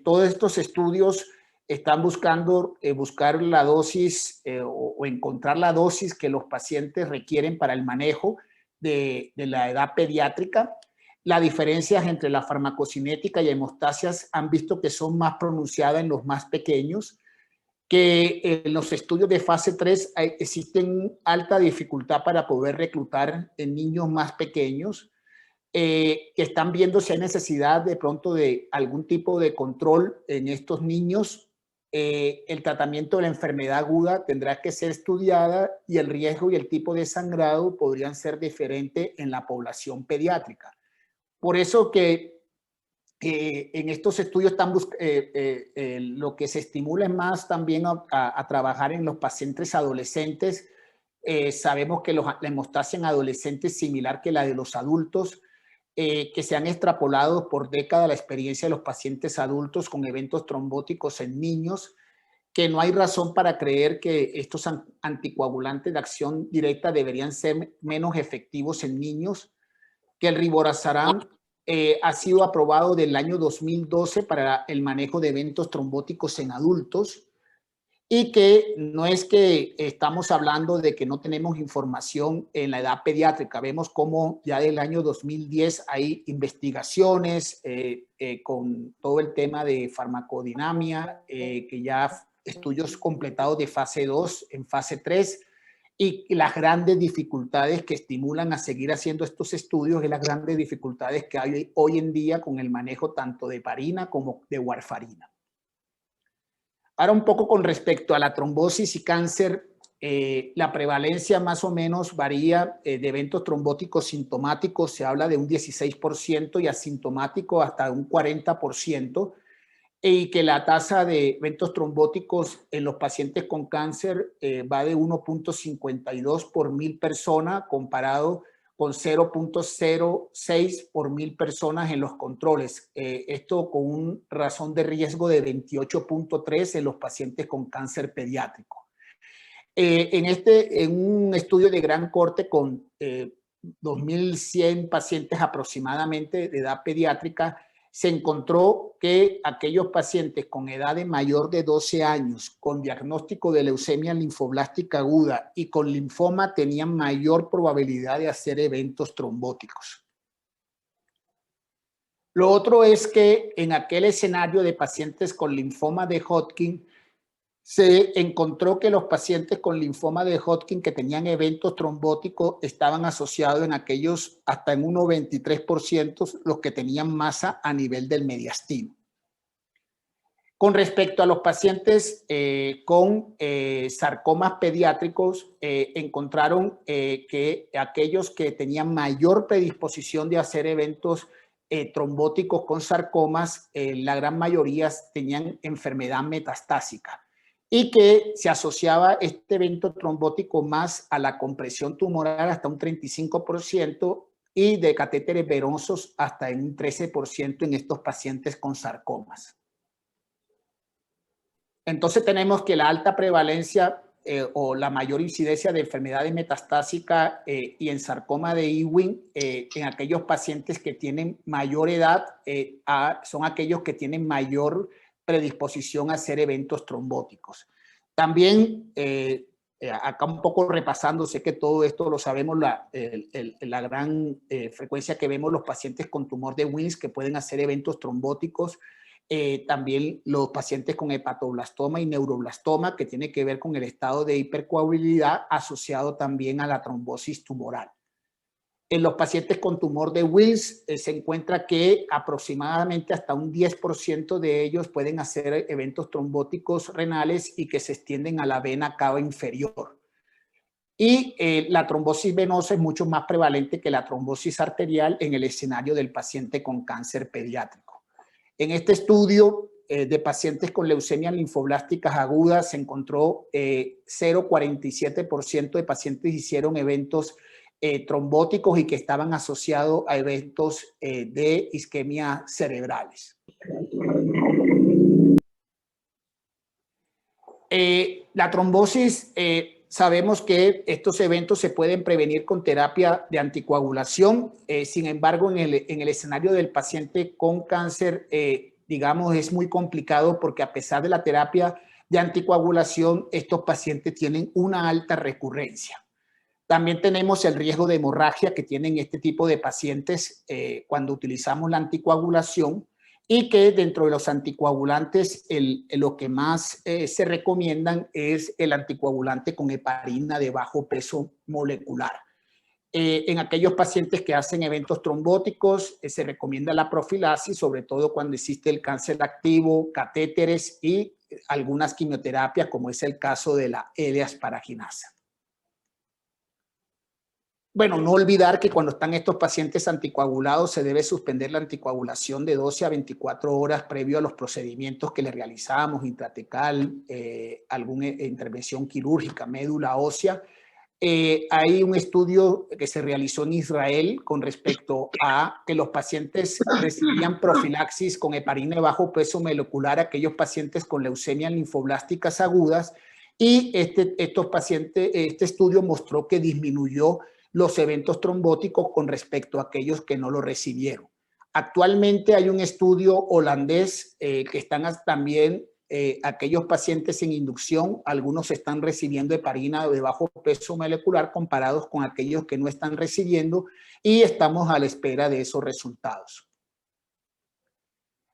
C: todos estos estudios están buscando buscar la dosis o encontrar la dosis que los pacientes requieren para el manejo de la edad pediátrica. Las diferencias entre la farmacocinética y hemostasias han visto que son más pronunciadas en los más pequeños, que en los estudios de fase 3 existen alta dificultad para poder reclutar en niños más pequeños, que están viendo si hay necesidad de pronto de algún tipo de control en estos niños. El tratamiento de la enfermedad aguda tendrá que ser estudiada y el riesgo y el tipo de sangrado podrían ser diferentes en la población pediátrica. Por eso que en estos estudios lo que se estimula es más también a trabajar en los pacientes adolescentes. Sabemos que la hemostasia en adolescentes es similar que la de los adultos, que se han extrapolado por décadas la experiencia de los pacientes adultos con eventos trombóticos en niños, que no hay razón para creer que estos anticoagulantes de acción directa deberían ser menos efectivos en niños, que el rivaroxaban ha sido aprobado del año 2012 para el manejo de eventos trombóticos en adultos y que no es que estamos hablando de que no tenemos información en la edad pediátrica. Vemos cómo ya del año 2010 hay investigaciones con todo el tema de farmacodinamia, que ya estudios completados de fase 2 en fase 3, y las grandes dificultades que estimulan a seguir haciendo estos estudios y las grandes dificultades que hay hoy en día con el manejo tanto de heparina como de warfarina. Ahora un poco con respecto a la trombosis y cáncer, la prevalencia más o menos varía de eventos trombóticos sintomáticos, se habla de un 16% y asintomático hasta un 40%. Y que la tasa de eventos trombóticos en los pacientes con cáncer va de 1.52 por 1000 personas comparado con 0.06 por 1000 personas en los controles. Esto con una razón de riesgo de 28.3 en los pacientes con cáncer pediátrico. En un estudio de gran corte con 2.100 pacientes aproximadamente de edad pediátrica, se encontró que aquellos pacientes con edad de mayor de 12 años, con diagnóstico de leucemia linfoblástica aguda y con linfoma, tenían mayor probabilidad de hacer eventos trombóticos. Lo otro es que en aquel escenario de pacientes con linfoma de Hodgkin, se encontró que los pacientes con linfoma de Hodgkin que tenían eventos trombóticos estaban asociados en aquellos hasta en un 93% los que tenían masa a nivel del mediastino. Con respecto a los pacientes con sarcomas pediátricos, encontraron que aquellos que tenían mayor predisposición de hacer eventos trombóticos con sarcomas, la gran mayoría tenían enfermedad metastásica y que se asociaba este evento trombótico más a la compresión tumoral hasta un 35% y de catéteres venosos hasta en un 13% en estos pacientes con sarcomas. Entonces tenemos que la alta prevalencia o la mayor incidencia de enfermedades metastásicas y en sarcoma de Ewing en aquellos pacientes que tienen mayor edad son aquellos que tienen mayor predisposición a hacer eventos trombóticos. También, acá un poco repasando, sé que todo esto lo sabemos, la gran frecuencia que vemos los pacientes con tumor de Wilms que pueden hacer eventos trombóticos, también los pacientes con hepatoblastoma y neuroblastoma, que tiene que ver con el estado de hipercoagulabilidad asociado también a la trombosis tumoral. En los pacientes con tumor de Wilms se encuentra que aproximadamente hasta un 10% de ellos pueden hacer eventos trombóticos renales y que se extienden a la vena cava inferior. Y la trombosis venosa es mucho más prevalente que la trombosis arterial en el escenario del paciente con cáncer pediátrico. En este estudio de pacientes con leucemia linfoblásticas agudas se encontró 0,47% de pacientes hicieron eventos trombóticos y que estaban asociados a eventos de isquemia cerebrales. La trombosis, sabemos que estos eventos se pueden prevenir con terapia de anticoagulación. Sin embargo, en el escenario del paciente con cáncer, digamos, es muy complicado porque a pesar de la terapia de anticoagulación, estos pacientes tienen una alta recurrencia. También tenemos el riesgo de hemorragia que tienen este tipo de pacientes cuando utilizamos la anticoagulación y que dentro de los anticoagulantes lo que más se recomiendan es el anticoagulante con heparina de bajo peso molecular. En aquellos pacientes que hacen eventos trombóticos se recomienda la profilaxis, sobre todo cuando existe el cáncer activo, catéteres y algunas quimioterapias como es el caso de la L-asparaginasa. Bueno, no olvidar que cuando están estos pacientes anticoagulados se debe suspender la anticoagulación de 12 a 24 horas previo a los procedimientos que le realizamos, intratecal, alguna intervención quirúrgica, médula ósea. Hay un estudio que se realizó en Israel con respecto a que los pacientes recibían profilaxis con heparina de bajo peso molecular, aquellos pacientes con leucemia linfoblásticas agudas, y este estudio mostró que disminuyó los eventos trombóticos con respecto a aquellos que no lo recibieron. Actualmente hay un estudio holandés que están también aquellos pacientes en inducción, algunos están recibiendo heparina de bajo peso molecular comparados con aquellos que no están recibiendo y estamos a la espera de esos resultados.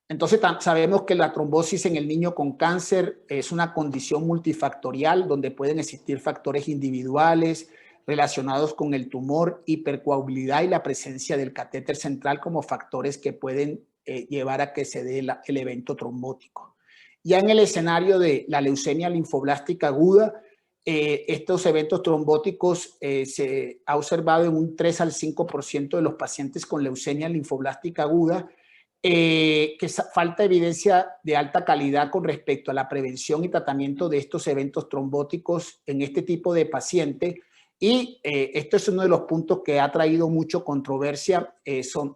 C: Entonces sabemos que la trombosis en el niño con cáncer es una condición multifactorial donde pueden existir factores individuales relacionados con el tumor, hipercoagulabilidad y la presencia del catéter central como factores que pueden llevar a que se dé el evento trombótico. Ya en el escenario de la leucemia linfoblástica aguda, estos eventos trombóticos se ha observado en un 3 al 5% de los pacientes con leucemia linfoblástica aguda, que falta evidencia de alta calidad con respecto a la prevención y tratamiento de estos eventos trombóticos en este tipo de paciente. Y esto es uno de los puntos que ha traído mucho controversia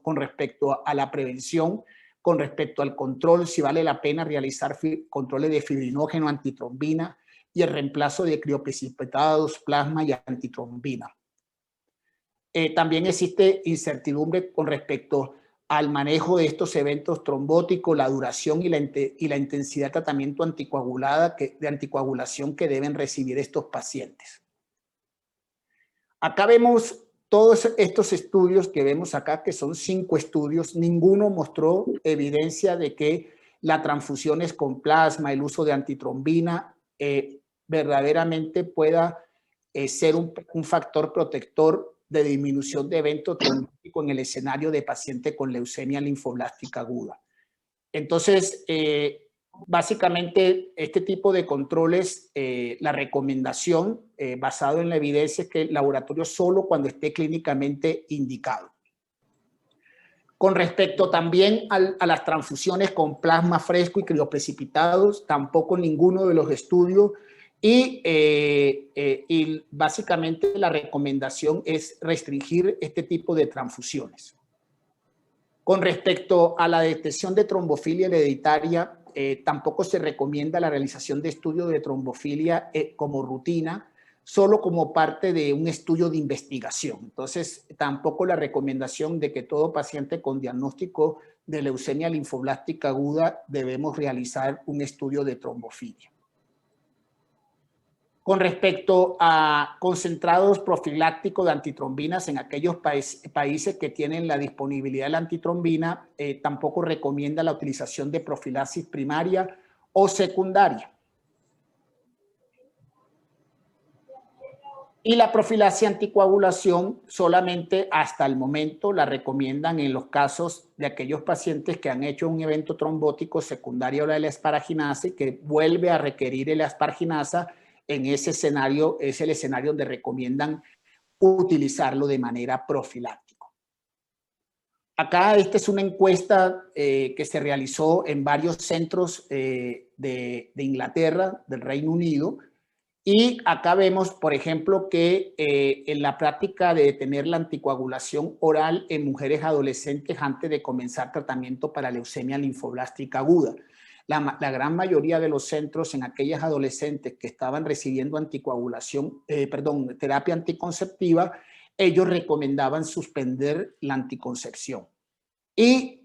C: con respecto a la prevención, con respecto al control, si vale la pena realizar controles de fibrinógeno, antitrombina y el reemplazo de crioprecipitados, plasma y antitrombina. También existe incertidumbre con respecto al manejo de estos eventos trombóticos, la duración y la intensidad de tratamiento de anticoagulación que deben recibir estos pacientes. Acá vemos todos estos estudios que vemos acá, que son 5 estudios, ninguno mostró evidencia de que las transfusiones con plasma, el uso de antitrombina, verdaderamente pueda ser un factor protector de disminución de evento trombótico en el escenario de paciente con leucemia linfoblástica aguda. Entonces, básicamente, este tipo de controles, la recomendación basado en la evidencia es que el laboratorio solo cuando esté clínicamente indicado. Con respecto también a las transfusiones con plasma fresco y crioprecipitados, tampoco ninguno de los estudios y básicamente la recomendación es restringir este tipo de transfusiones. Con respecto a la detección de trombofilia hereditaria, tampoco se recomienda la realización de estudios de trombofilia como rutina, solo como parte de un estudio de investigación. Entonces, tampoco la recomendación de que todo paciente con diagnóstico de leucemia linfoblástica aguda debemos realizar un estudio de trombofilia. Con respecto a concentrados profilácticos de antitrombinas en aquellos países que tienen la disponibilidad de la antitrombina, tampoco recomienda la utilización de profilaxis primaria o secundaria. Y la profilaxis anticoagulación solamente hasta el momento la recomiendan en los casos de aquellos pacientes que han hecho un evento trombótico secundario a la asparaginasa y que vuelve a requerir el asparginasa. En ese escenario es el escenario donde recomiendan utilizarlo de manera profiláctica. Acá esta es una encuesta que se realizó en varios centros de Inglaterra, del Reino Unido, y acá vemos, por ejemplo, que en la práctica de detener la anticoagulación oral en mujeres adolescentes antes de comenzar tratamiento para leucemia linfoblástica aguda. La gran mayoría de los centros en aquellas adolescentes que estaban recibiendo terapia anticonceptiva, ellos recomendaban suspender la anticoncepción. Y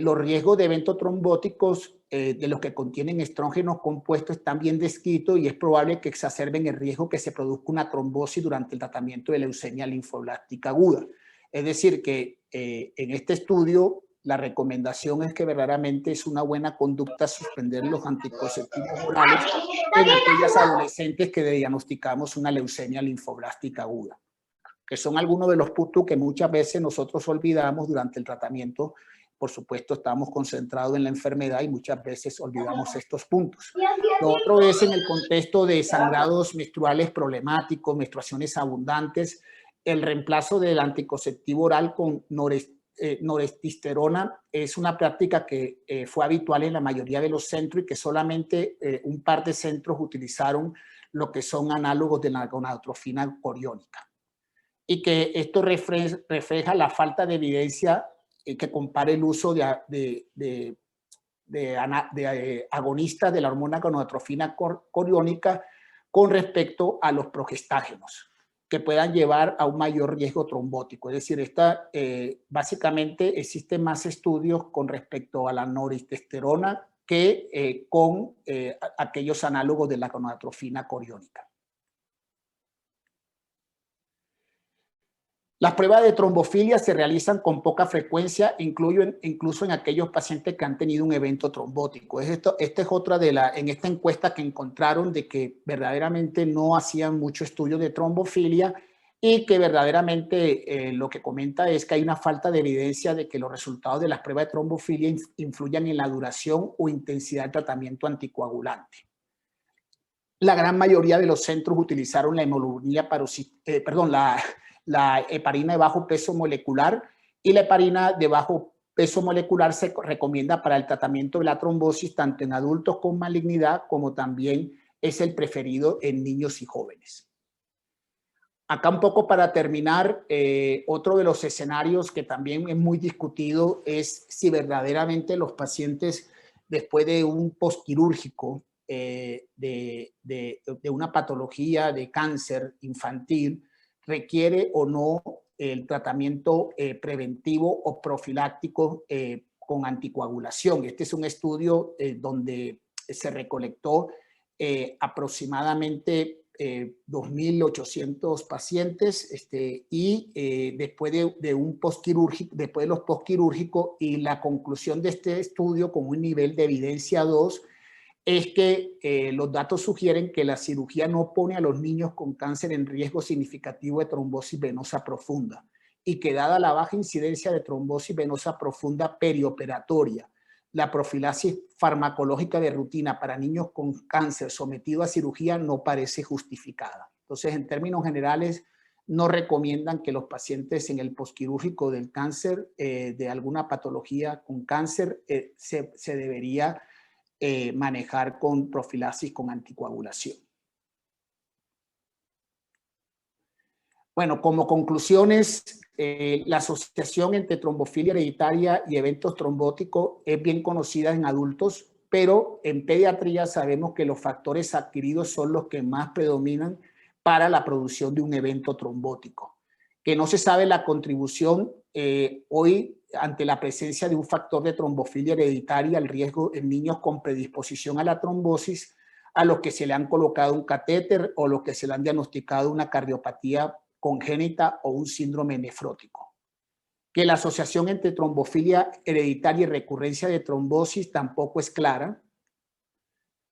C: los riesgos de eventos trombóticos de los que contienen estrógenos compuestos están bien descritos y es probable que exacerben el riesgo que se produzca una trombosis durante el tratamiento de leucemia linfoblástica aguda. Es decir, que en este estudio la recomendación es que verdaderamente es una buena conducta suspender los anticonceptivos orales en aquellas adolescentes que diagnosticamos una leucemia linfoblástica aguda, que son algunos de los puntos que muchas veces nosotros olvidamos durante el tratamiento. Por supuesto, estamos concentrados en la enfermedad y muchas veces olvidamos estos puntos. Lo otro es en el contexto de sangrados menstruales problemáticos, menstruaciones abundantes, el reemplazo del anticonceptivo oral con norestesterona es una práctica que fue habitual en la mayoría de los centros y que solamente un par de centros utilizaron lo que son análogos de la gonadotrofina coriónica. Y que esto refleja la falta de evidencia que compare el uso de agonistas de la hormona gonadotrofina coriónica con respecto a los progestágenos, que puedan llevar a un mayor riesgo trombótico. Es decir, básicamente existen más estudios con respecto a la norestesterona que con aquellos análogos de la gonadotrofina coriónica. Las pruebas de trombofilia se realizan con poca frecuencia, incluso en aquellos pacientes que han tenido un evento trombótico. Esta es otra en esta encuesta que encontraron de que verdaderamente no hacían mucho estudio de trombofilia y que verdaderamente lo que comenta es que hay una falta de evidencia de que los resultados de las pruebas de trombofilia influyan en la duración o intensidad del tratamiento anticoagulante. La gran mayoría de los centros utilizaron la hemoglobina la heparina de bajo peso molecular, y la heparina de bajo peso molecular se recomienda para el tratamiento de la trombosis tanto en adultos con malignidad como también es el preferido en niños y jóvenes. Acá un poco para terminar, otro de los escenarios que también es muy discutido es si verdaderamente los pacientes después de un postquirúrgico de una patología de cáncer infantil requiere o no el tratamiento preventivo o profiláctico con anticoagulación. Este es un estudio donde se recolectó aproximadamente 2.800 pacientes y después de un postquirúrgico, después de los postquirúrgicos, y la conclusión de este estudio con un nivel de evidencia 2 es que los datos sugieren que la cirugía no pone a los niños con cáncer en riesgo significativo de trombosis venosa profunda y que dada la baja incidencia de trombosis venosa profunda perioperatoria, la profilaxis farmacológica de rutina para niños con cáncer sometido a cirugía no parece justificada. Entonces, en términos generales, no recomiendan que los pacientes en el postquirúrgico del cáncer, de alguna patología con cáncer, se debería manejar con profilaxis con anticoagulación. Bueno, como conclusiones, la asociación entre trombofilia hereditaria y eventos trombóticos es bien conocida en adultos, pero en pediatría sabemos que los factores adquiridos son los que más predominan para la producción de un evento trombótico. Que no se sabe la contribución hoy ante la presencia de un factor de trombofilia hereditaria, el riesgo en niños con predisposición a la trombosis, a los que se le han colocado un catéter o los que se le han diagnosticado una cardiopatía congénita o un síndrome nefrótico. Que la asociación entre trombofilia hereditaria y recurrencia de trombosis tampoco es clara.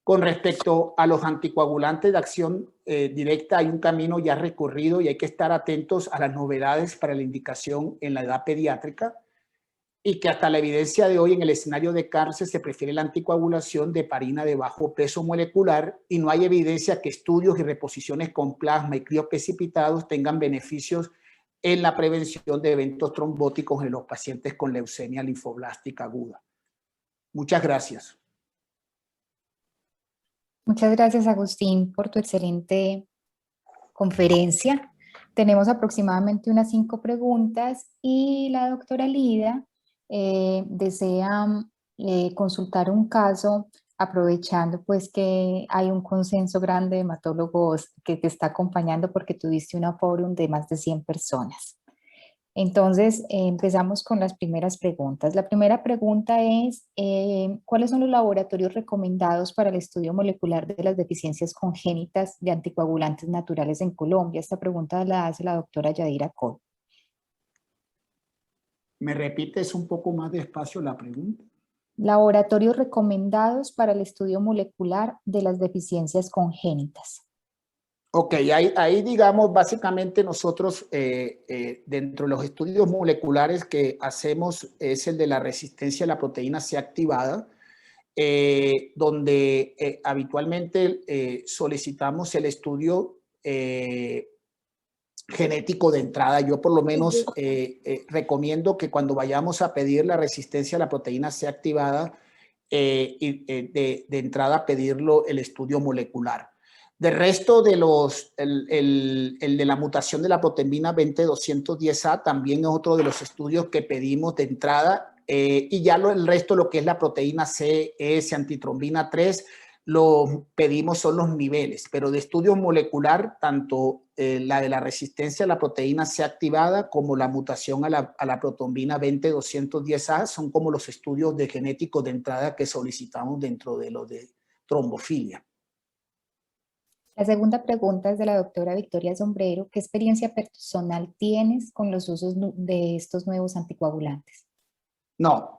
C: Con respecto a los anticoagulantes de acción directa, hay un camino ya recorrido y hay que estar atentos a las novedades para la indicación en la edad pediátrica, y que hasta la evidencia de hoy en el escenario de cáncer se prefiere la anticoagulación de heparina de bajo peso molecular y no hay evidencia que estudios y reposiciones con plasma y crioprecipitados tengan beneficios en la prevención de eventos trombóticos en los pacientes con leucemia linfoblástica aguda. Muchas gracias.
B: Muchas gracias, Agustín, por tu excelente conferencia. Tenemos aproximadamente unas 5 preguntas y la doctora Lida desea consultar un caso, aprovechando pues que hay un consenso grande de hematólogos que te está acompañando porque tuviste una fórum de más de 100 personas. Entonces, empezamos con las primeras preguntas. La primera pregunta es, ¿cuáles son los laboratorios recomendados para el estudio molecular de las deficiencias congénitas de anticoagulantes naturales en Colombia? Esta pregunta la hace la doctora Yadira Col.
C: ¿Me repites un poco más despacio la pregunta?
B: Laboratorios recomendados para el estudio molecular de las deficiencias congénitas.
C: Ok, ahí digamos, básicamente nosotros dentro de los estudios moleculares que hacemos es el de la resistencia a la proteína C activada, donde habitualmente solicitamos el estudio genético de entrada. Yo por lo menos recomiendo que cuando vayamos a pedir la resistencia a la proteína C activada, de entrada pedirlo el estudio molecular. De resto de el de la mutación de la proteína 20-210A también es otro de los estudios que pedimos de entrada, y ya el resto, lo que es la proteína C, S, antitrombina 3, lo pedimos son los niveles, pero de estudio molecular, tanto la de la resistencia a la proteína C activada como la mutación a la protombina 20-210A son como los estudios de genéticos de entrada que solicitamos dentro de los de trombofilia.
B: La segunda pregunta es de la doctora Victoria Sombrero. ¿Qué experiencia personal tienes con los usos de estos nuevos anticoagulantes?
C: No,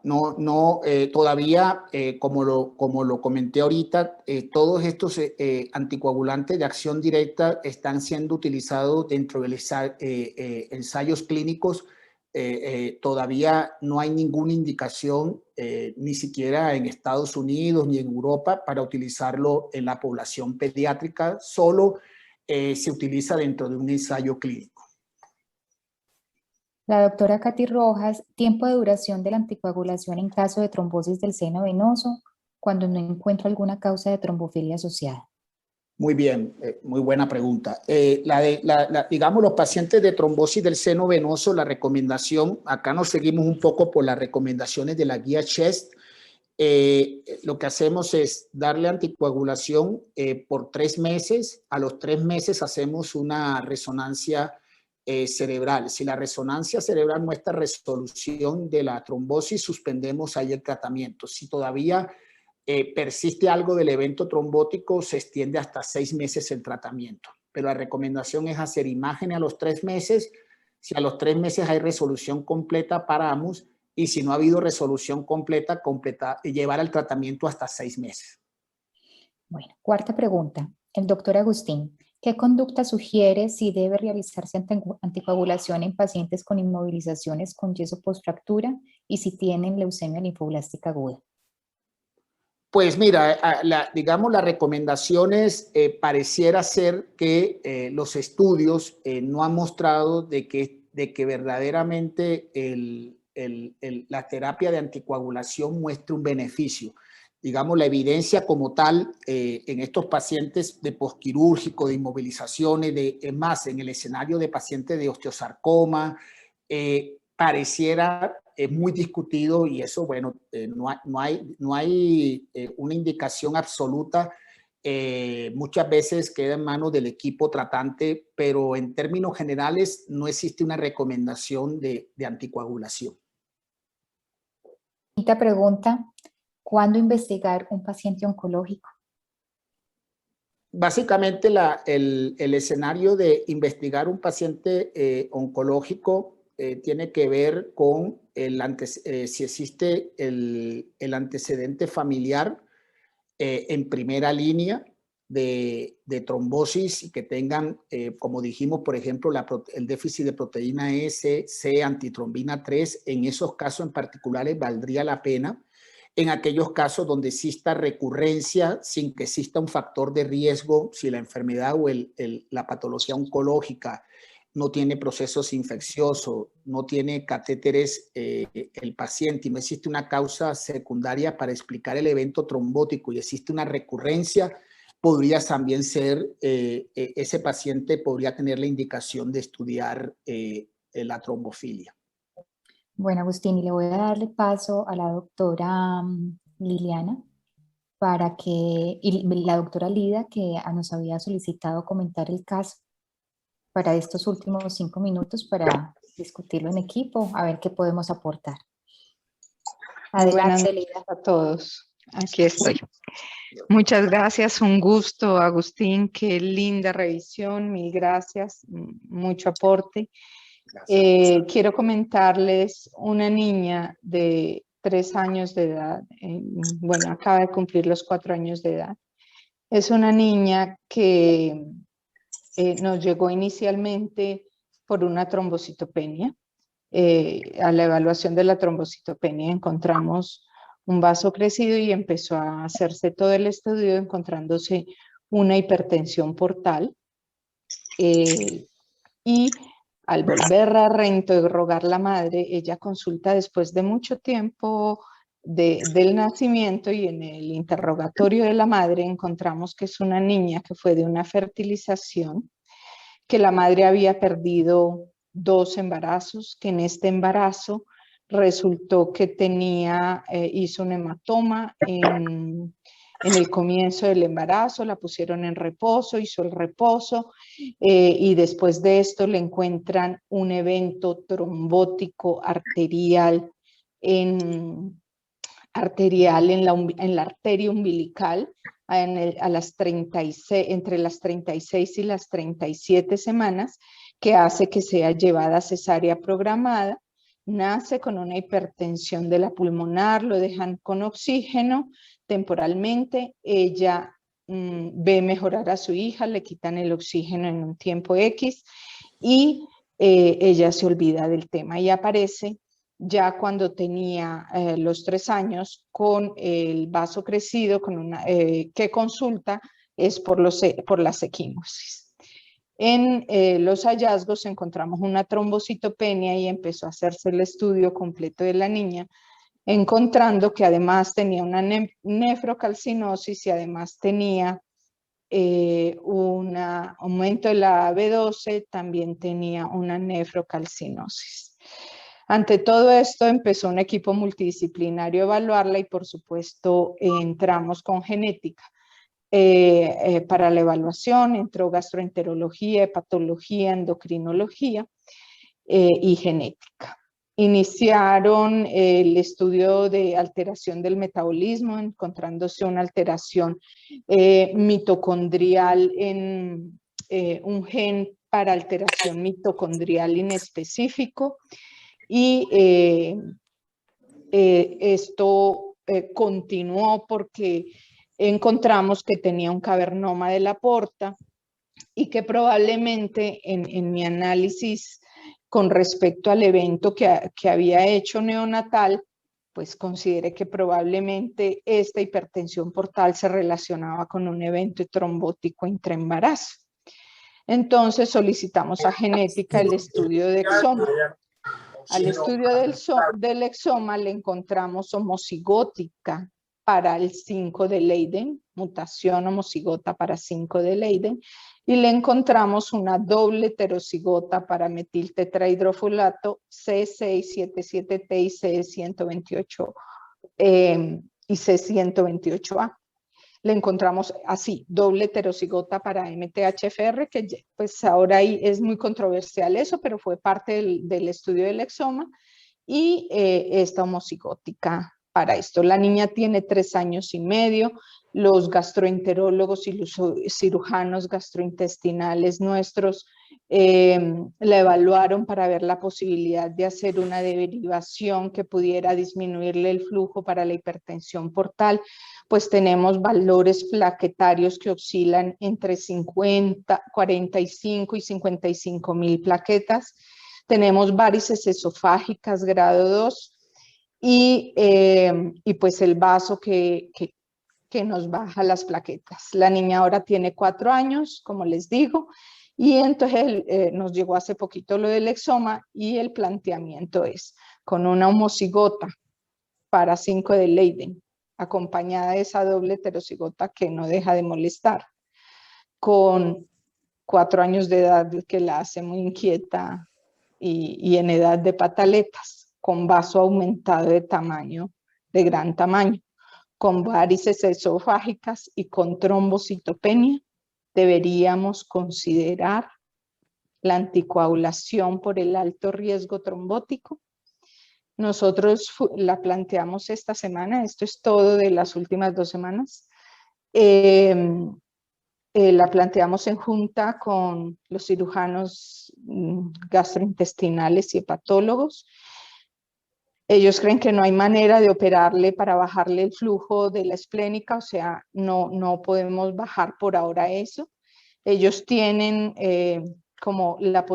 C: todavía, como lo comenté ahorita, todos estos anticoagulantes de acción directa están siendo utilizados dentro de ensayos clínicos. Todavía no hay ninguna indicación, ni siquiera en Estados Unidos ni en Europa, para utilizarlo en la población pediátrica. Solo se utiliza dentro de un ensayo clínico.
B: La doctora Katy Rojas, tiempo de duración de la anticoagulación en caso de trombosis del seno venoso cuando no encuentra alguna causa de trombofilia asociada.
C: Muy bien, muy buena pregunta. Digamos, los pacientes de trombosis del seno venoso, la recomendación, acá nos seguimos un poco por las recomendaciones de la guía CHEST. Lo que hacemos es darle anticoagulación por 3 meses. A los 3 meses hacemos una resonancia cerebral. Si la resonancia cerebral muestra resolución de la trombosis, suspendemos ahí el tratamiento. Si todavía persiste algo del evento trombótico, se extiende hasta 6 meses el tratamiento. Pero la recomendación es hacer imágenes a los 3 meses. Si a los 3 meses hay resolución completa, paramos. Y si no ha habido resolución completa, llevar el tratamiento hasta 6 meses.
B: Bueno, cuarta pregunta. El doctor Agustín, ¿qué conducta sugiere si debe realizarse anticoagulación en pacientes con inmovilizaciones con yeso postfractura y si tienen leucemia linfoblástica aguda?
C: Pues mira, digamos, las recomendaciones pareciera ser que los estudios no han mostrado de que verdaderamente la terapia de anticoagulación muestre un beneficio. Digamos, la evidencia como tal en estos pacientes de posquirúrgico, de inmovilizaciones, es más, en el escenario de pacientes de osteosarcoma, pareciera muy discutido y eso, bueno, no hay una indicación absoluta. Muchas veces queda en manos del equipo tratante, pero en términos generales no existe una recomendación de anticoagulación.
B: Quinta pregunta. ¿Cuándo investigar un paciente oncológico?
C: Básicamente el escenario de investigar un paciente oncológico tiene que ver con si existe el antecedente familiar en primera línea de trombosis y que tengan, como dijimos, por ejemplo, el déficit de proteína S, C, antitrombina 3. En esos casos en particulares valdría la pena. En aquellos casos donde exista recurrencia sin que exista un factor de riesgo, si la enfermedad o la patología oncológica no tiene procesos infecciosos, no tiene catéteres el paciente y no existe una causa secundaria para explicar el evento trombótico y existe una recurrencia, podría también ser, ese paciente podría tener la indicación de estudiar la trombofilia.
B: Bueno, Agustín, y le voy a darle paso a la doctora Liliana y la doctora Lida, que nos había solicitado comentar el caso para estos últimos 5 minutos para discutirlo en equipo, a ver qué podemos aportar.
D: Buenas
B: Adelante,
D: noches
B: Lida.
D: a todos. Aquí estoy. Muchas gracias, un gusto, Agustín. Qué linda revisión, mil gracias, mucho aporte. Quiero comentarles una niña de 3 años de edad, bueno, acaba de cumplir los 4 años de edad. Es una niña que nos llegó inicialmente por una trombocitopenia. A la evaluación de la trombocitopenia encontramos un vaso crecido y empezó a hacerse todo el estudio encontrándose una hipertensión portal. Y al volver a reinterrogar la madre, ella consulta después de mucho tiempo del nacimiento y en el interrogatorio de la madre encontramos que es una niña que fue de una fertilización, que la madre había perdido 2 embarazos, que en este embarazo resultó que hizo un hematoma en el comienzo del embarazo, la pusieron en reposo, hizo el reposo y después de esto le encuentran un evento trombótico arterial en la arteria umbilical entre las 36 y las 37 semanas, que hace que sea llevada a cesárea programada. Nace con una hipertensión de la pulmonar, lo dejan con oxígeno temporalmente. Ella ve mejorar a su hija, le quitan el oxígeno en un tiempo X y ella se olvida del tema y aparece ya cuando tenía los 3 años con el vaso crecido, que consulta es por las equimosis. En los hallazgos encontramos una trombocitopenia y empezó a hacerse el estudio completo de la niña, encontrando que además tenía una nefrocalcinosis y además tenía un aumento de la B12, también tenía una nefrocalcinosis. Ante todo esto empezó un equipo multidisciplinario a evaluarla y por supuesto entramos con genética. para la evaluación. Entró gastroenterología, hepatología, endocrinología y genética. Iniciaron el estudio de alteración del metabolismo, encontrándose una alteración mitocondrial en un gen para alteración mitocondrial inespecífico, y esto continuó porque encontramos que tenía un cavernoma de la porta y que probablemente en mi análisis con respecto al evento que había hecho neonatal, pues consideré que probablemente esta hipertensión portal se relacionaba con un evento trombótico intraembarazo. Entonces solicitamos a genética el estudio de exoma. Al estudio del exoma le encontramos homocigótica para el 5 de Leiden, mutación homocigota para 5 de Leiden, y le encontramos una doble heterocigota para metiltetrahidrofolato C677T y C128 y C128A. Le encontramos así, doble heterocigota para MTHFR, que pues ahora ahí es muy controversial eso, pero fue parte del estudio del exoma, y esta homocigótica para esto. La niña tiene 3 años y medio, los gastroenterólogos y los cirujanos gastrointestinales nuestros la evaluaron para ver la posibilidad de hacer una derivación que pudiera disminuirle el flujo para la hipertensión portal. Pues tenemos valores plaquetarios que oscilan entre 45 y 55 mil plaquetas. Tenemos varices esofágicas grado 2 y pues el vaso que nos baja las plaquetas. La niña ahora tiene 4 años, como les digo, y entonces nos llegó hace poquito lo del exoma, y el planteamiento es con una homocigota para 5 de Leiden, acompañada de esa doble heterocigota que no deja de molestar, con 4 años de edad que la hace muy inquieta y en edad de pataletas, con vaso aumentado de tamaño, de gran tamaño, con varices esofágicas y con trombocitopenia, deberíamos considerar la anticoagulación por el alto riesgo trombótico. Nosotros la planteamos esta semana, esto es todo de las últimas 2 semanas. La planteamos en junta con los cirujanos gastrointestinales y hepatólogos. Ellos creen que no hay manera de operarle para bajarle el flujo de la esplénica, o sea, no podemos bajar por ahora eso. Ellos tienen como la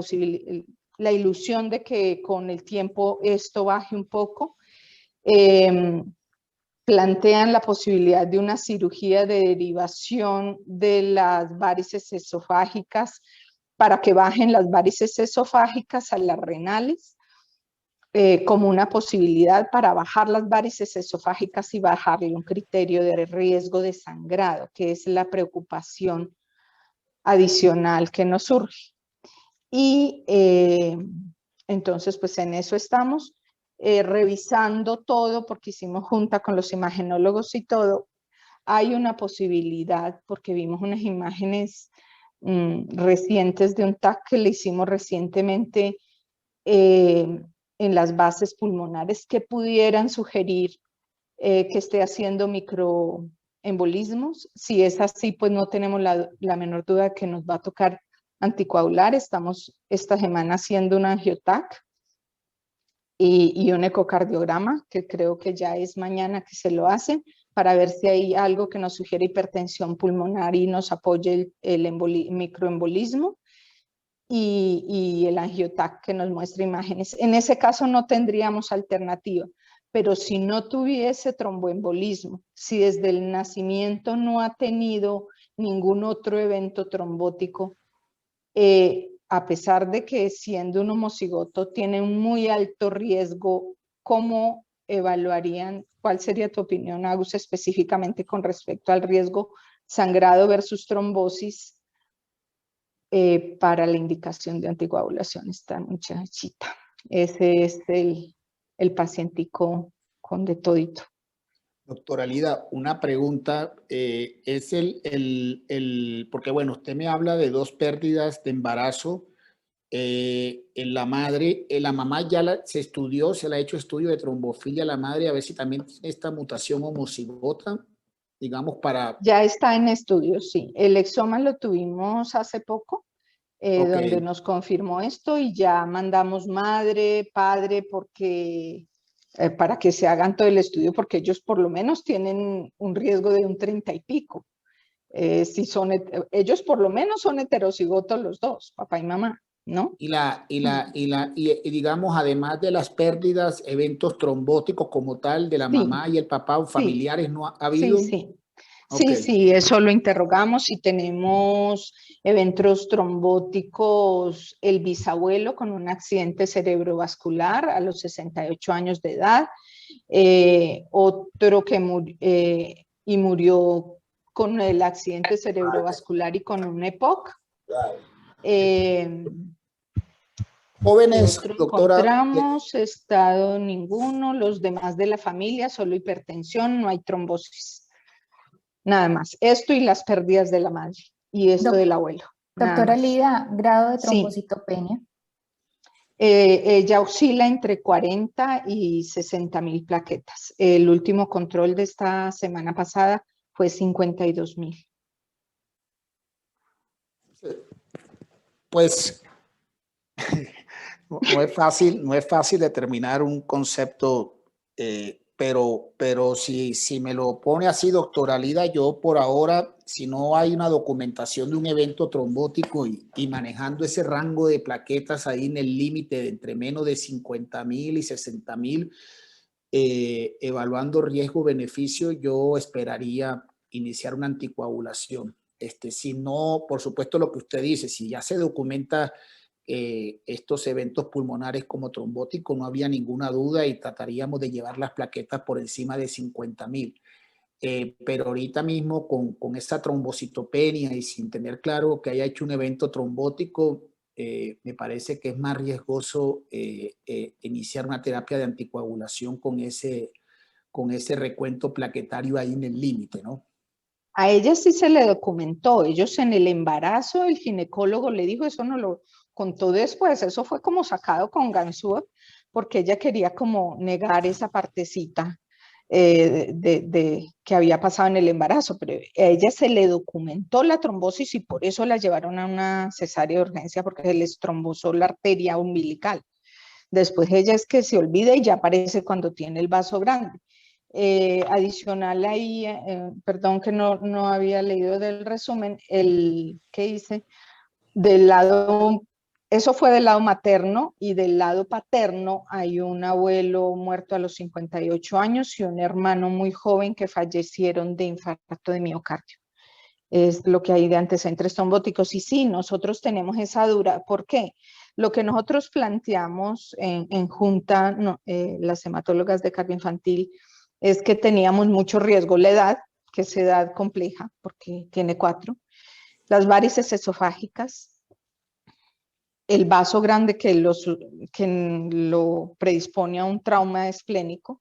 D: ilusión de que con el tiempo esto baje un poco. Plantean la posibilidad de una cirugía de derivación de las varices esofágicas para que bajen las varices esofágicas a las renales, como una posibilidad para bajar las varices esofágicas y bajarle un criterio de riesgo de sangrado, que es la preocupación adicional que nos surge. Y entonces, pues en eso estamos, revisando todo, porque hicimos junta con los imagenólogos y todo. Hay una posibilidad, porque vimos unas imágenes recientes de un TAC que le hicimos recientemente en las bases pulmonares, que pudieran sugerir que esté haciendo microembolismos. Si es así, pues no tenemos la menor duda que nos va a tocar anticoagular. Estamos esta semana haciendo un angiotac y un ecocardiograma, que creo que ya es mañana que se lo hacen, para ver si hay algo que nos sugiere hipertensión pulmonar y nos apoye el microembolismo. Y el angiotac que nos muestra imágenes. En ese caso no tendríamos alternativa, pero si no tuviese tromboembolismo, si desde el nacimiento no ha tenido ningún otro evento trombótico, a pesar de que siendo un homocigoto tiene un muy alto riesgo, ¿cómo evaluarían? ¿Cuál sería tu opinión, Agus, específicamente con respecto al riesgo sangrado versus trombosis para la indicación de anticoagulación? Esta muchachita. Ese es el pacientico con de todito.
C: Doctora Lida, una pregunta, es porque bueno, usted me habla de 2 pérdidas de embarazo en la madre, la mamá ya se estudió, se le ha hecho estudio de trombofilia a la madre, a ver si también tiene esta mutación homocigota, digamos, para...
D: Ya está en estudios, sí. El exoma lo tuvimos hace poco,
C: Ok,
D: donde nos confirmó esto y ya mandamos madre, padre, porque, para que se hagan todo el estudio, porque ellos por lo menos tienen un riesgo de un 30 y pico. Si son, ellos por lo menos son heterocigotos los dos, papá y mamá, ¿no?
C: y digamos, además de las pérdidas, eventos trombóticos como tal de la
D: Sí,
C: mamá y el papá o
D: sí,
C: familiares, ¿no ha
D: sí,
C: habido?
D: sí.
C: Ok,
D: Sí, sí, eso lo interrogamos y tenemos eventos trombóticos, el bisabuelo con un accidente cerebrovascular a los 68 años de edad, otro que murió con el accidente cerebrovascular y con un EPOC. ¿Qué
C: jóvenes,
D: otro
C: doctora,
D: encontramos? Estado ninguno, los demás de la familia, solo hipertensión, no hay trombosis. Nada más. Esto y las pérdidas de la madre y esto
B: Doc-
D: del abuelo. Nada
B: Doctora
D: más.
B: Lida, grado de
D: Sí.
B: trombocitopenia.
D: Ella oscila entre 40 y 60.000 plaquetas. El último control de esta semana pasada fue 52.000.
C: pues no es fácil determinar un concepto, pero si me lo pone así, doctora Lida, yo por ahora, si no hay una documentación de un evento trombótico y manejando ese rango de plaquetas ahí en el límite de entre menos de 50.000 y 60.000, evaluando riesgo-beneficio, yo esperaría iniciar una anticoagulación. Si no, por supuesto, lo que usted dice, si ya se documenta estos eventos pulmonares como trombóticos, no había ninguna duda y trataríamos de llevar las plaquetas por encima de 50.000. Pero ahorita mismo con esa trombocitopenia y sin tener claro que haya hecho un evento trombótico, me parece que es más riesgoso iniciar una terapia de anticoagulación con ese recuento plaquetario ahí en el límite, ¿no?
D: A ella sí se le documentó. Ellos en el embarazo, el ginecólogo le dijo, eso no lo contó después, eso fue como sacado con ganzúa, porque ella quería como negar esa partecita que había pasado en el embarazo, pero a ella se le documentó la trombosis y por eso la llevaron a una cesárea de urgencia porque se les trombosó la arteria umbilical. Después ella es que se olvida y ya aparece cuando tiene el vaso grande. Adicional ahí, perdón que no había leído del resumen, el que hice, del lado, eso fue del lado materno y del lado paterno hay un abuelo muerto a los 58 años y un hermano muy joven que fallecieron de infarto de miocardio. Es lo que hay de antecedentes trombóticos. Y sí, nosotros tenemos esa dura. ¿Por qué? Lo que nosotros planteamos en junta, no, las hematólogas de cardio infantil, es que teníamos mucho riesgo. La edad, que es edad compleja, porque tiene 4, las varices esofágicas, el vaso grande que lo predispone a un trauma esplénico,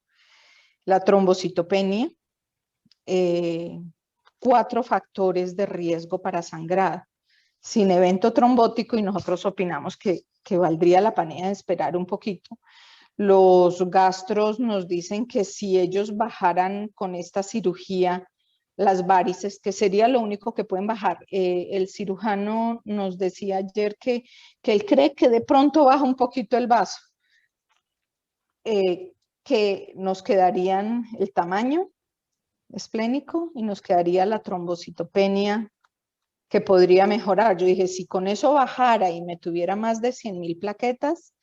D: la trombocitopenia, 4 factores de riesgo para sangrado. Sin evento trombótico, y nosotros opinamos que valdría la pena esperar un poquito. Los gastros nos dicen que si ellos bajaran con esta cirugía las varices, que sería lo único que pueden bajar. El cirujano nos decía ayer que él cree que de pronto baja un poquito el vaso, que nos quedarían el tamaño esplénico y nos quedaría la trombocitopenia que podría mejorar. Yo dije, si con eso bajara y me tuviera más de 100.000 plaquetas,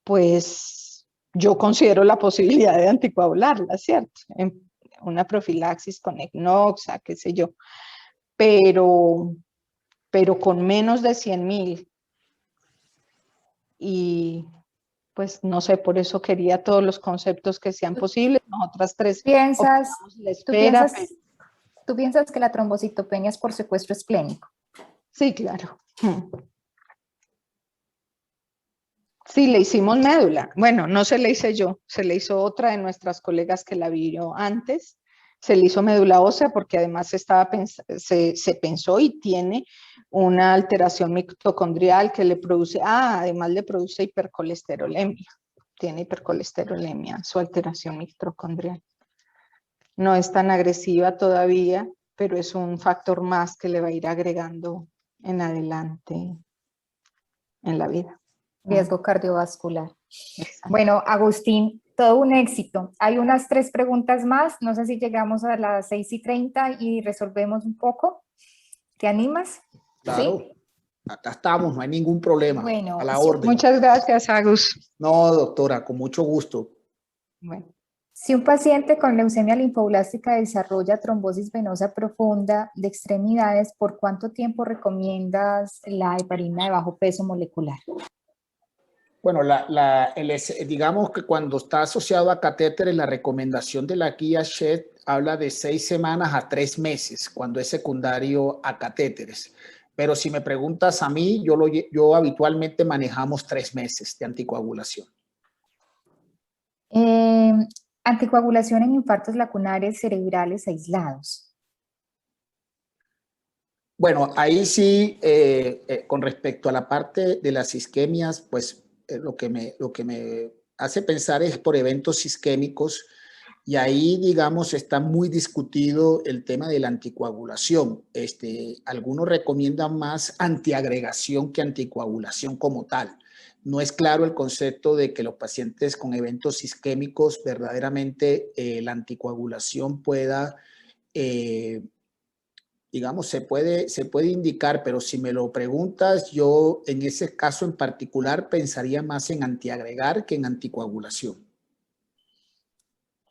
D: pues yo considero la posibilidad de anticoagularla, ¿cierto? En una profilaxis con Ecnoxa, qué sé yo. Pero con menos de 100.000 y pues no sé, por eso quería todos los conceptos que sean posibles. Nosotras 3
B: ¿Piensas,
D: opinamos la
B: tú
D: espera.
B: piensas, tú piensas que la trombocitopenia es por secuestro esplénico?
D: Sí, claro. Sí, le hicimos médula. Bueno, no se le hice yo, se le hizo otra de nuestras colegas que la vio antes. Se le hizo médula ósea porque además se pensó y tiene una alteración mitocondrial que le produce, además le produce hipercolesterolemia. Tiene hipercolesterolemia, su alteración mitocondrial. No es tan agresiva todavía, pero es un factor más que le va a ir agregando en adelante en la vida.
B: Riesgo cardiovascular.
D: Exacto.
B: Bueno, Agustín, todo un éxito. Hay unas 3 preguntas más. No sé si llegamos a las 6:30 y resolvemos un poco. ¿Te animas?
C: Claro,
B: ¿Sí?
C: acá estamos, no hay ningún problema.
B: Bueno,
C: A la
B: si,
C: orden.
D: Muchas gracias, Agus.
C: No, doctora, con mucho gusto.
D: Bueno.
B: si un paciente con leucemia linfoblástica desarrolla trombosis venosa profunda de extremidades, ¿por cuánto tiempo recomiendas la heparina de bajo peso molecular?
C: Bueno, digamos que cuando está asociado a catéteres, la recomendación de la guía SHED habla de 6 semanas a 3 meses cuando es secundario a catéteres. Pero si me preguntas a mí, yo habitualmente manejamos 3 meses de anticoagulación.
B: Anticoagulación en infartos lacunares cerebrales aislados.
C: Bueno, ahí sí, con respecto a la parte de las isquemias, pues lo que me hace pensar es por eventos isquémicos, y ahí, digamos, está muy discutido el tema de la anticoagulación. Algunos recomiendan más antiagregación que anticoagulación como tal. No es claro el concepto de que los pacientes con eventos isquémicos verdaderamente la anticoagulación pueda digamos, se puede indicar, pero si me lo preguntas, yo en ese caso en particular pensaría más en antiagregar que en anticoagulación.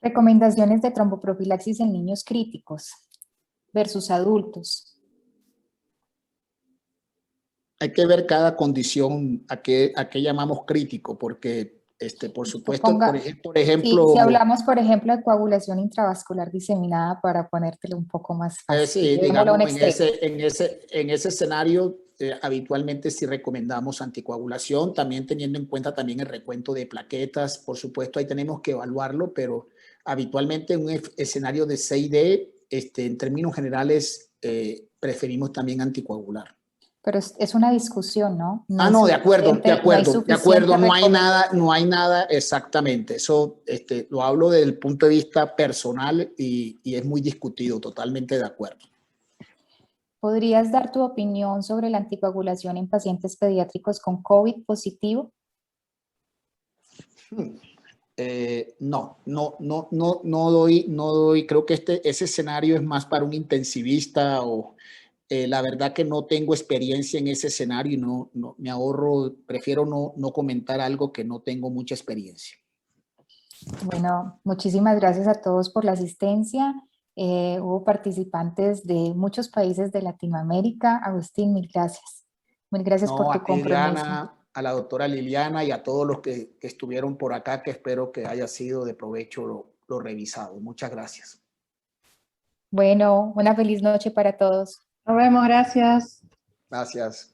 B: Recomendaciones de tromboprofilaxis en niños críticos versus adultos.
C: Hay que ver cada condición a qué llamamos crítico, porque por supuesto, por ejemplo,
B: si hablamos, por ejemplo, de coagulación intravascular diseminada, para ponértelo un poco más fácil,
C: sí,
B: llevémoslo a un
C: digamos,
B: extremo.
C: en ese escenario, habitualmente sí recomendamos anticoagulación, también teniendo en cuenta también el recuento de plaquetas. Por supuesto, ahí tenemos que evaluarlo, pero habitualmente en un escenario de CID, en términos generales, preferimos también anticoagular.
B: Pero es una discusión, ¿no?
C: No, de acuerdo, no hay nada exactamente. Eso lo hablo desde el punto de vista personal y es muy discutido, totalmente de acuerdo.
B: ¿Podrías dar tu opinión sobre la anticoagulación en pacientes pediátricos con COVID positivo?
C: No doy, creo que ese escenario es más para un intensivista o la verdad que no tengo experiencia en ese escenario y no me ahorro, prefiero no comentar algo que no tengo mucha experiencia.
B: Bueno, muchísimas gracias a todos por la asistencia. Hubo participantes de muchos países de Latinoamérica. Agustín, mil gracias. Mil gracias por tu compromiso.
C: Liliana, a la doctora Liliana y a todos los que estuvieron por acá, que espero que haya sido de provecho lo revisado. Muchas gracias.
B: Bueno, una feliz noche para todos.
A: Nos vemos, gracias.
C: Gracias.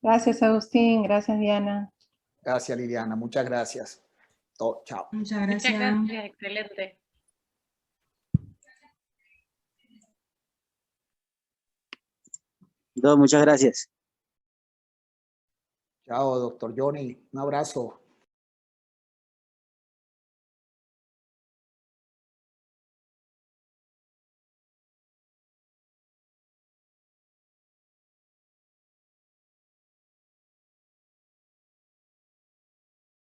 A: Gracias, Agustín. Gracias, Diana.
C: Gracias, Liliana. Muchas gracias. Chao.
E: Muchas gracias.
F: Muchas gracias, excelente.
G: Muchas gracias.
C: Chao, doctor Johnny. Un abrazo.